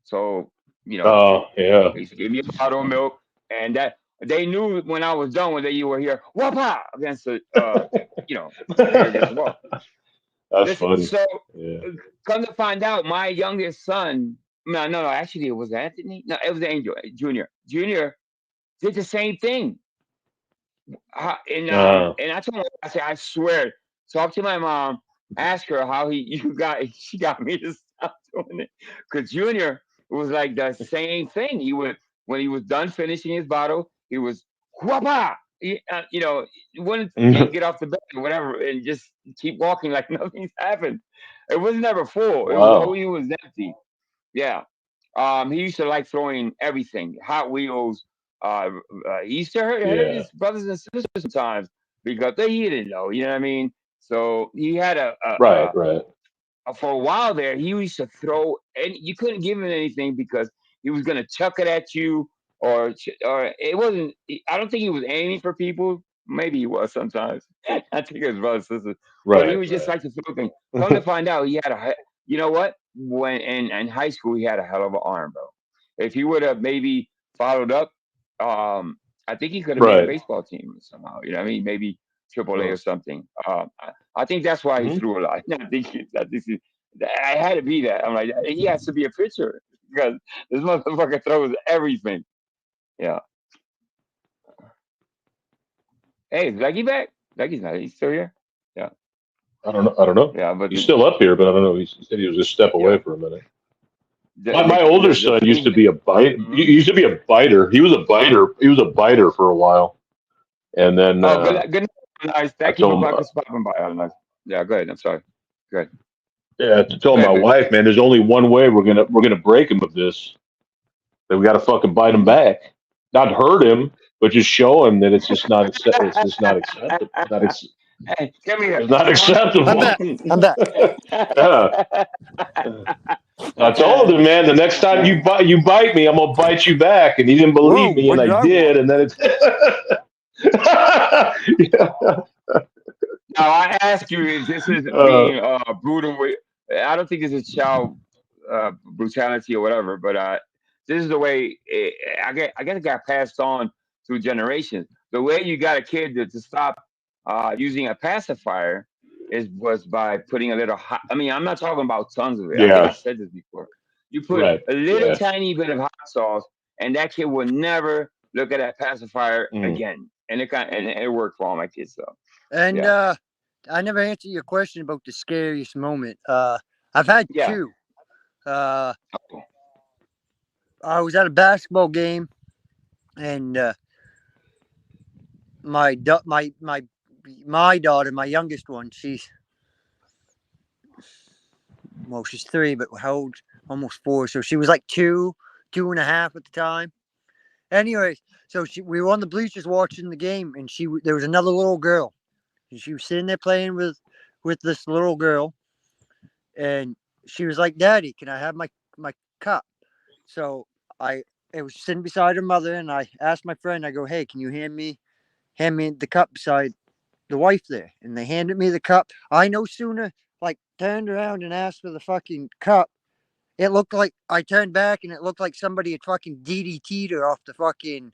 So, you know, Oh, yeah. they used to give me a bottle of milk, and that they knew when I was done when they you were here, whapa against the you know, here against the wall. That's Listen, funny. so Yeah. come to find out, my youngest son, no, actually it was Anthony. No, it was Angel Junior. Junior did the same thing. Uh, And I told him, I said, I swear, talk to my mom, ask her how she got me to stop doing it. Because Junior was like the same thing. He would, when he was done finishing his bottle, he was whapa, you know, wouldn't get off the bed or whatever, and just keep walking like nothing's happened. It was never full. It was wow. always empty. Yeah. He used to like throwing everything, Hot Wheels. He used to hurt Yeah. his brothers and sisters sometimes because he didn't know. You know what I mean? So he had Right. Right. for a while there. He used to throw, and you couldn't give him anything because he was gonna chuck it at you, or it wasn't. I don't think he was aiming for people. Maybe he was sometimes. I think his brothers and sisters, but he Right. was just Right. like to throw things. Come to find out, he had you know what? When in high school, he had a hell of an arm, bro. If he would have maybe followed up, I think he could have made a Right. baseball team somehow. You know what I mean? Maybe AAA Uh, or something. I think that's why he mhm. threw a lot. I had to be that. I'm like, he has to be a pitcher because this motherfucker throws everything. Yeah. Hey, is Leggy back? Leggy's not. He's still here. Yeah. I don't know. Yeah, but He's still up here, but I don't know. He said he was just step away yeah, for a minute. the My the older the, the son used to thing. be a bite. He Mhm. used to be a biter. He was a biter. He was a biter for a while, and then Oh, good nice. I Thank you told him, for stopping by. Nice. Yeah, go ahead. I'm sorry. Go ahead. yeah, I told Go my ahead, baby. wife, man, there's only one way we're gonna break him of this. That we got to fucking bite him Mhm. back, not hurt him, but just show him that it's just not it's just not acceptable. Hey, come here. It's not Come. I'm acceptable. back. I'm back. Yeah. I told him, man, the next time you bite me, I'm gonna bite you back, and he didn't Whoa, believe me, what and did I I did, want? and then it's. Now I ask you, if this is uh, being brutal with, I don't think this is child brutality or whatever, but this is the way I guess it got passed on through generations. The way you got a kid to stop using a pacifier was by putting a little hot. I mean, I'm not talking about tons of it. I think I yeah, said this before. You put right, a little yeah, tiny bit of hot sauce, and that kid will never look at that pacifier mm. again. And and it worked for all my kids. So And yeah. I never answered your question about the scariest moment. I've had Yeah. two. I was at a basketball game, and my daughter, my youngest one, she's 3, but how old? Almost 4. So she was like 2.5 at the time. Anyways, so we were on the bleachers watching the game, and there was another little girl, and she was sitting there playing with this little girl, and she was like, "Daddy, can I have my cup?" So it was sitting beside her mother, and I asked my friend, I go, "Hey, can you hand me the cup beside the wife there?" And they handed me the cup. I no sooner like turned around and asked for the fucking cup. It looked like I turned back, and it looked like somebody had fucking DDT'd her off the fucking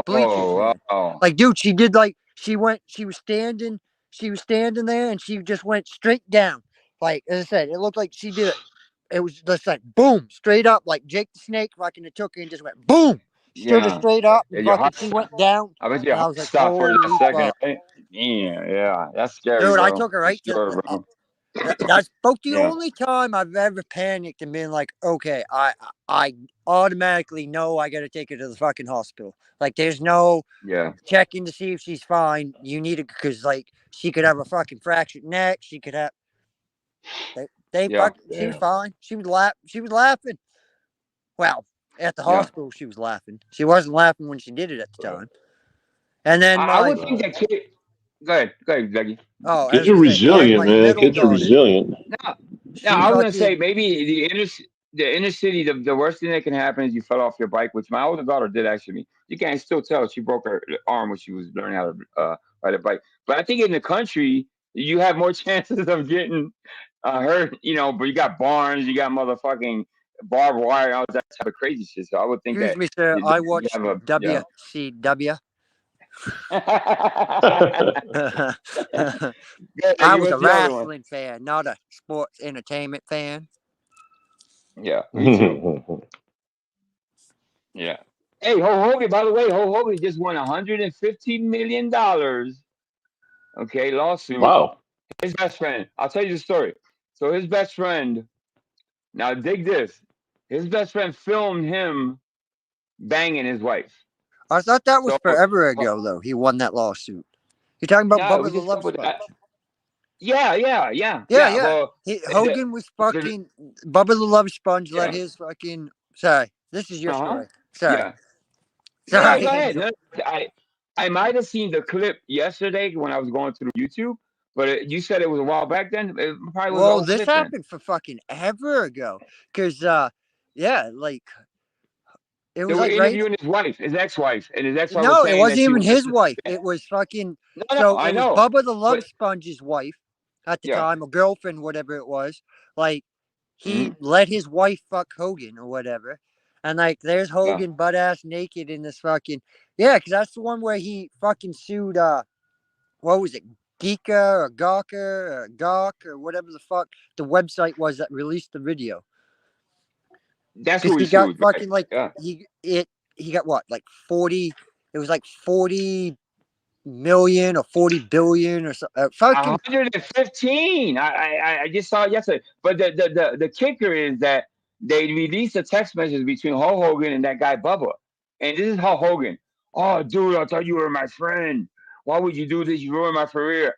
bleachers, Oh, man. Like, dude, she did like she was standing there, and she just went straight down. Like, as I said, it looked like she did it. It was just like boom, straight up, like Jake the Snake fucking it took her and just went boom, stood her yeah. straight up, and And your fucking heart she went down, I bet your and I heart was like, stopped for a holy second, fuck. right? Yeah, that's scary, Dude, I bro. took her For right to. sure, bro. That's about the Yeah, only time I've ever panicked and been like, okay, I automatically know I got to take her to the fucking hospital. Like, there's no yeah, checking to see if she's fine. You need it because like she could have a fucking fractured neck. She could have. yeah, She was fine. She was laughing. Well, at the yeah. hospital, she was laughing. She wasn't laughing when she did it at the time. And then I would think that kid. Go ahead, Dougie. I Kids was are gonna say, and then resilient, my man. middle Kids are daughter, resilient. No, she I was gonna say fucking maybe the inner city. The worst thing that can happen is you fell off your bike, which my older daughter did actually. You can still tell she broke her arm when she was learning how to by the bike. But I think in the country, you have more chances of getting hurt. But you got barns, you got motherfucking barbed wire, all that type of crazy shit. So I would think Excuse that me, sir. I you watched have a WCW. yeah. I You was a what's the other one? wrestling fan, not a sports entertainment fan. Yeah, me too. Yeah. Hey, Hulk Hogan, by the way, Hulk Hogan just won $150 million. Okay, lawsuit. Wow. His best friend. I'll tell you the story. So his best friend, now dig this. His best friend filmed him banging his wife. I thought that was So forever ago, though. He won that lawsuit. You're talking about no, it Bubba was the just Love couple. Sponge. Yeah. Yeah. Well, Hogan was fucking Bubba the Love Sponge. Let yeah. his fucking. Sorry, this is your story. Sorry. Yeah. Sorry. Go ahead. No, I might have seen the clip yesterday when I was going through YouTube, but you said it was a while back then. It probably was an Well, old this clip then. happened for fucking ever ago. Cause yeah, like it They was were like right. interviewing his wife, his ex-wife, and his ex-wife was No, it saying wasn't that she even was his wife. It was fucking. No, So I it was know. Bubba the Love But Sponge's wife at the yeah. time, or girlfriend, whatever it was. Like he Mhm. let his wife fuck Hogan or whatever, and like there's Hogan butt ass naked in this fucking because that's the one where he fucking sued what was it, Geeka or Gawker or Gawk or whatever the fuck the website was that released the video. That's Because who he he got sued, right? fucking like Yeah. he got what, like 40. It was like 40 million or 40 billion or so. Fucking 115. I just saw it yesterday. But the kicker is that they released a text message between Hulk Hogan and that guy Bubba. And this is Hulk Hogan. Oh, dude, I thought you were my friend. Why would you do this? You ruined my career.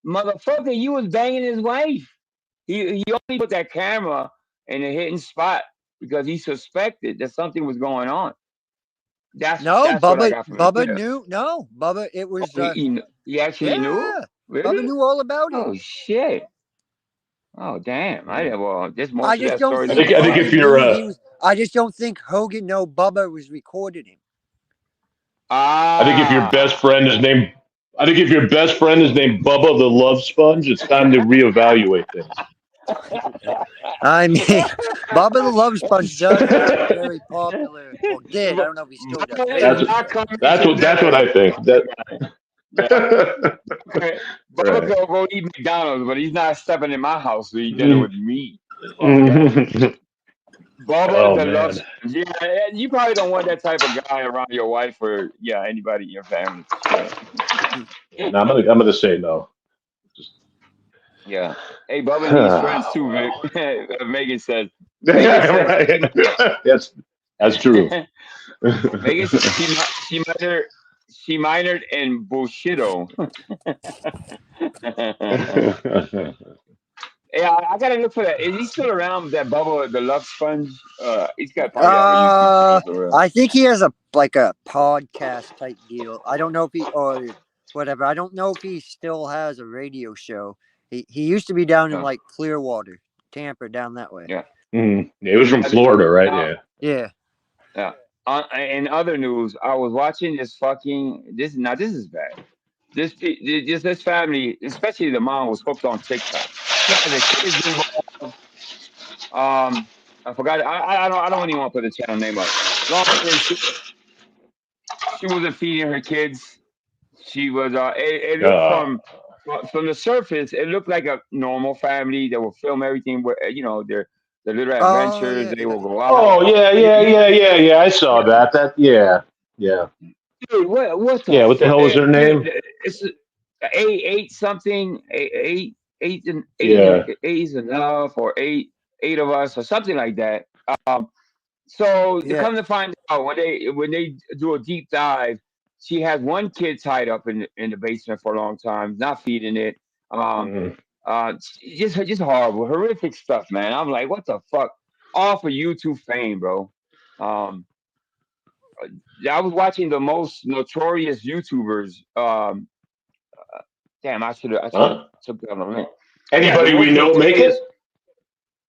Motherfucker, you was banging his wife. He only put that camera in a hidden spot because he suspected that something was going on. That's what I Bubba. got from Bubba the knew. No, Bubba. It was. he actually knew? Really? Bubba knew all about it. Oh shit! Oh damn! There's more I to just that don't story. think. I think if you're he was. I just don't think Hogan Bubba was recording him. I think if your best friend is named Bubba the Love Sponge, it's time to reevaluate things. I mean, Bubba the Love Sponge does have a very popular, or did. I don't know if he still does. That's what I think. Bubba could go eat McDonald's, but he's not stepping in my house to eat dinner with me. Bubba the Love Sponge. Yeah, you probably don't want that type of guy around your wife or anybody in your family. No, I'm gonna say no. Yeah. Hey, Bubba needs friends too, Vic. Megan says. Right. That's true. Megan says she minored in bullshito. Yeah, I gotta look for that. Is he still around? That Bubba the Love Sponge? He's got probably have a YouTube channel. I think he has a podcast type deal. I don't know if he or whatever. I don't know if he still has a radio show. He used to be down in like Clearwater, Tampa, down that way. Yeah. He was from Florida, right? Yeah. In other news, I was watching this this is bad. This family, especially the mom, was hooked on TikTok. The kids involved. I forgot. I don't even want to put the channel name up. Long story, she wasn't feeding her kids. She was. It looked from the surface, it looked like a normal family. They will film everything where their little adventures. They will go out. Oh yeah. I saw that. Yeah. Dude, what the what the hell was their name? It's eight something. Eight is enough, or eight of us, or something like that. So come to find out, when they do a deep dive, she has one kid tied up in the basement for a long time, not feeding it. Just horrible, horrific stuff, man. I'm like, what the fuck? All for YouTube fame, bro. I was watching the most notorious YouTubers. Damn, I should have took that on a minute. Anybody we know make it?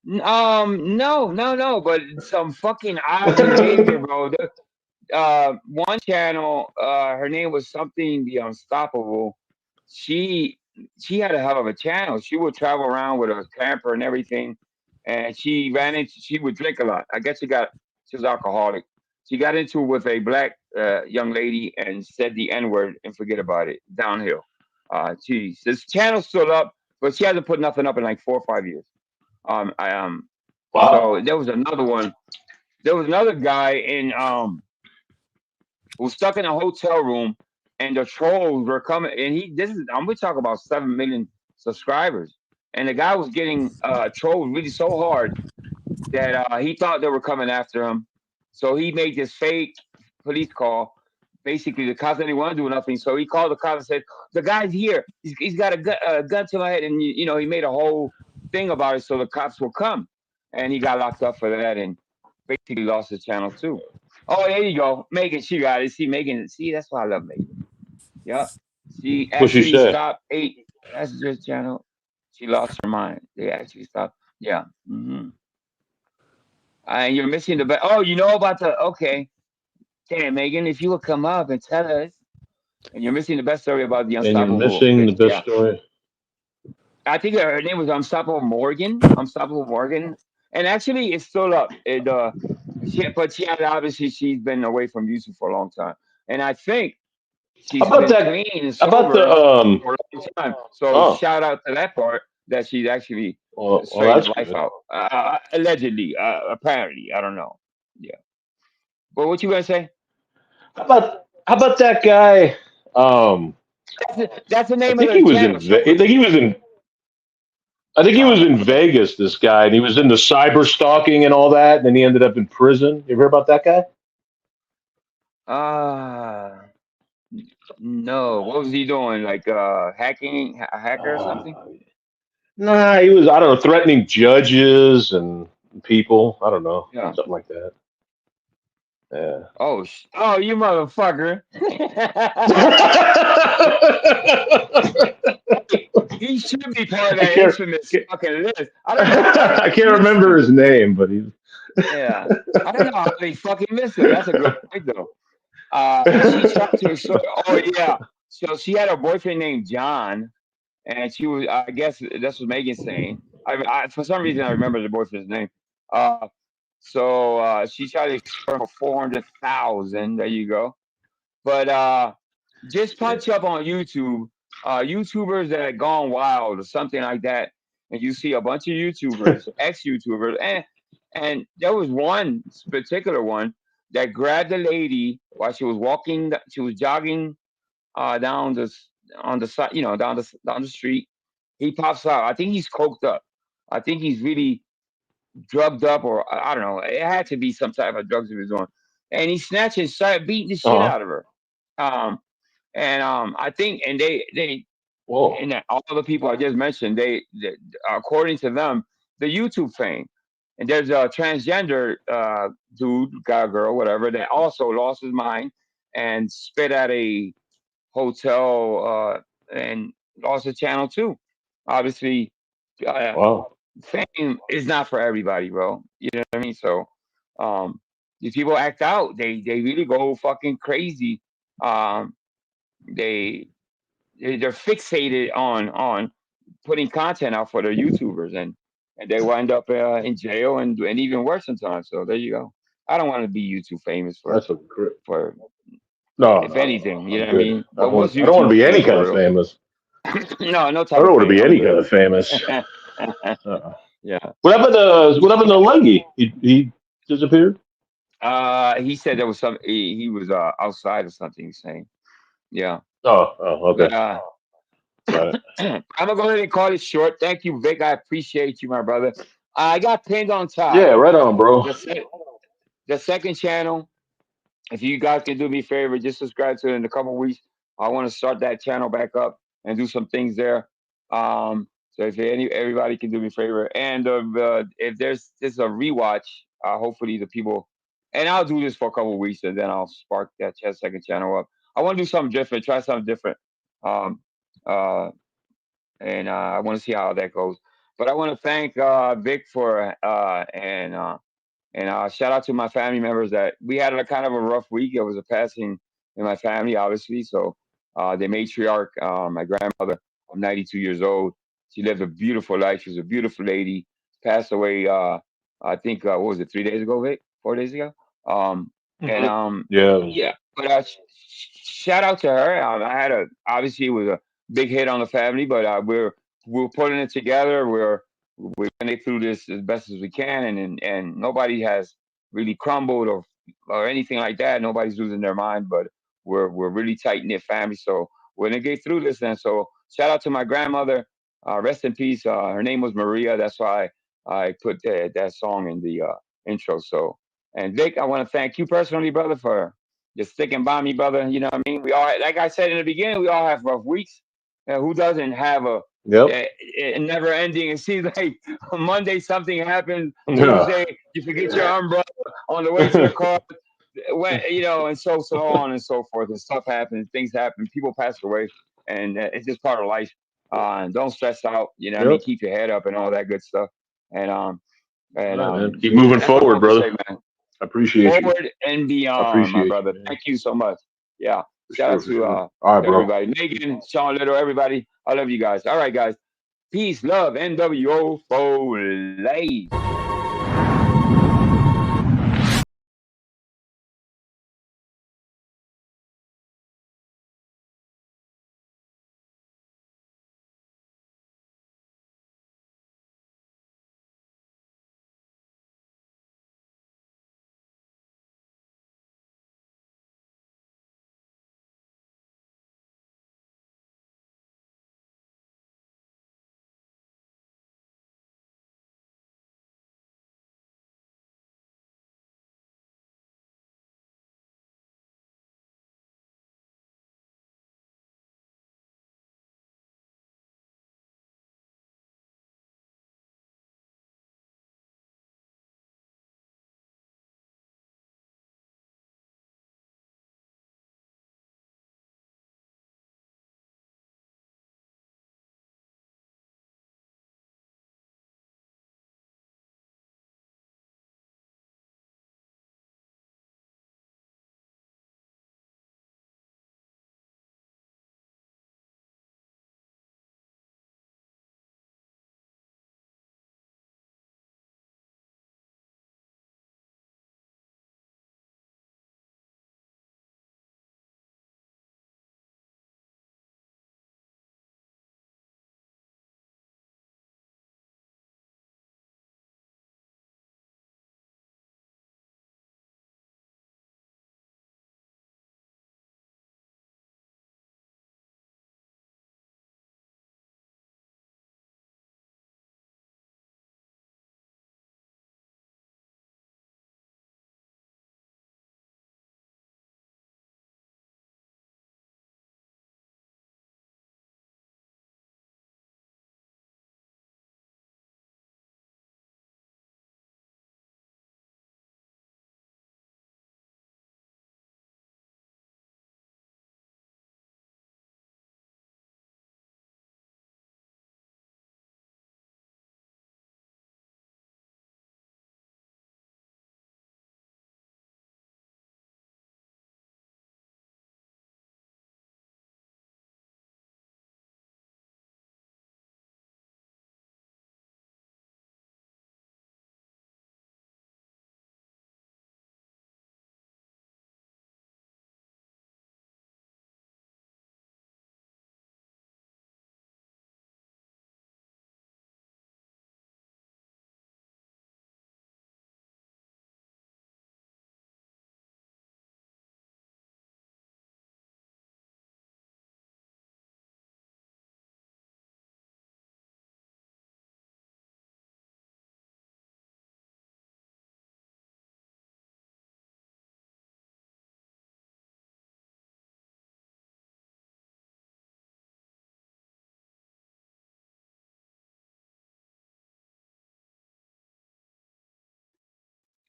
No, but some fucking odds behavior, bro. one channel, her name was something the Unstoppable. She she had a hell of a channel. She would travel around with a camper and everything, and she would drink a lot. I guess she was alcoholic. She got into it with a black young lady and said the N word and forget about it. Downhill. This channel's still up, but she hasn't put nothing up in like 4 or 5 years. I So Wow. there was another one. There was another guy in who was stuck in a hotel room, and the trolls were coming. And we talking about 7 million subscribers, and the guy was getting trolled really so hard that he thought they were coming after him. So he made this fake police call. Basically, the cops didn't want to do nothing, so he called the cops and said, "The guy's here. He's got a gun to my head," and he made a whole thing about it, so the cops will come, and he got locked up for that, and basically lost his channel too. Oh, there you go, Megan. She got it. See, Megan. See, that's why I love Megan. Yep. She What'd she actually say? stopped 8 passengers channel. She lost her mind. They actually stopped. Yeah. And you're missing the best. Oh, you know about the okay. Damn, Megan, if you would come up and tell us. And you're missing the best story about the And you're Unstoppable missing the bitch. best Yeah. story. I think her name was Unstoppable Morgan. Unstoppable Morgan. And actually it's still up. But she had obviously she's been away from YouTube for a long time. And I think How she's about been that? clean and How about the sober for a long time. So Oh, shout out to that part that she's actually well, straightened that's her life good. out. Allegedly, apparently, I don't know. Yeah. But what you gonna say? How about that guy? That's the I name of think the he was channel. in. I think he was in. I think he was in Vegas. This guy, and he was into cyber stalking and all that. And then he ended up in prison. You ever heard about that guy? No. What was he doing? Like hacking, a hacker or something? Nah, he was. I don't know, threatening judges and people. I don't know, Yeah. something like that. Yeah. Oh, you motherfucker! He should be part of I that can't. infamous fucking list. I don't know how I they can't missed remember him. his name, but he's. Yeah, I don't know how they fucking missed him. That's a good point though. She tried to. Oh yeah. So she had a boyfriend named John, and she was. I guess that's what Megan's saying. For some reason I remember the boyfriend's name. Uh, so she tried to extort for 400,000. There you go. But just punch up on YouTube, YouTubers that had gone wild or something like that, and you see a bunch of YouTubers, ex-YouTubers, and there was one particular one that grabbed a lady while she was walking, she was jogging down on the side, down the street. He pops out. I think he's coked up. I think he's really drugged up, or I don't know. It had to be some type of drugs he was on, and he snatched and started beating the shit Uh-huh. out of her. Um, and I think, and they, Whoa. and all the people I just mentioned, they according to them, the YouTube fame. And there's a transgender dude, guy, girl, whatever, that also lost his mind and spit at a hotel and lost his channel too. Obviously, uh, Wow. fame is not for everybody, bro. You know what I mean? So, um, these people act out. They really go fucking crazy. Um, they they're fixated on putting content out for their YouTubers, and they wind up in jail and even worse sometimes. So there you go. I don't want to be YouTube famous That's a great. for No, if no, anything, you know I'm what I good. mean. But what's I don't want to YouTube be any famous kind for of real? famous. No I type don't of want to fame. be I'm any kind good. of famous. Yeah. What happened to Lungy? He disappeared. He said there was he was outside or something. He's saying, yeah. Oh, okay. But Got it. I'm gonna go ahead and call it short. Thank you, Vic. I appreciate you, my brother. I got pinned on top. Yeah, right on, bro. The second channel. If you guys can do me a favor, just subscribe to it in a couple of weeks. I want to start that channel back up and do some things there. So if everybody can do me a favor, and if there's a rewatch, hopefully the people, and I'll do this for a couple of weeks, and then I'll spark that second channel up. I want to do something different, try something different, um, uh, and I want to see how that goes. But I want to thank Vic for And shout out to my family members that we had a kind of a rough week. It was a passing in my family, obviously. So the matriarch, my grandmother, 92 years old. She lived a beautiful life. She was a beautiful lady. Passed away. I think what was it? 3 days ago, Vic? 4 days ago. And Yeah. But shout out to her. I had obviously it was a big hit on the family, but we're putting it together. We're going through this as best as we can, and nobody has really crumbled or anything like that. Nobody's losing their mind, but we're really tight knit family. So we're gonna get through this. And so shout out to my grandmother. Rest in peace. Her name was Maria. That's why I put that song in the intro. So, and Vic, I want to thank you personally, brother, for just sticking by me, brother. You know what I mean? We all, like I said in the beginning, we all have rough weeks. Who doesn't have a never ending? It seems like Monday something happens. Yeah. Tuesday you forget your umbrella on the way to the car. When, and so on and so forth. And stuff happens, things happen, people pass away, and it's just part of life. And don't stress out. You know what I mean? Keep your head up and all that good stuff. And Man. Keep moving that's what I forward, want to brother. say, man. I appreciate you. Forward and beyond, my brother. Thank you so much. Yeah. Shout out to All right, bro. everybody. Megan, Sean Little, everybody. I love you guys. All right, guys. Peace, love, MWO for life.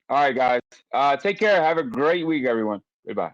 All right, guys. Take care. Have a great week, everyone. Goodbye.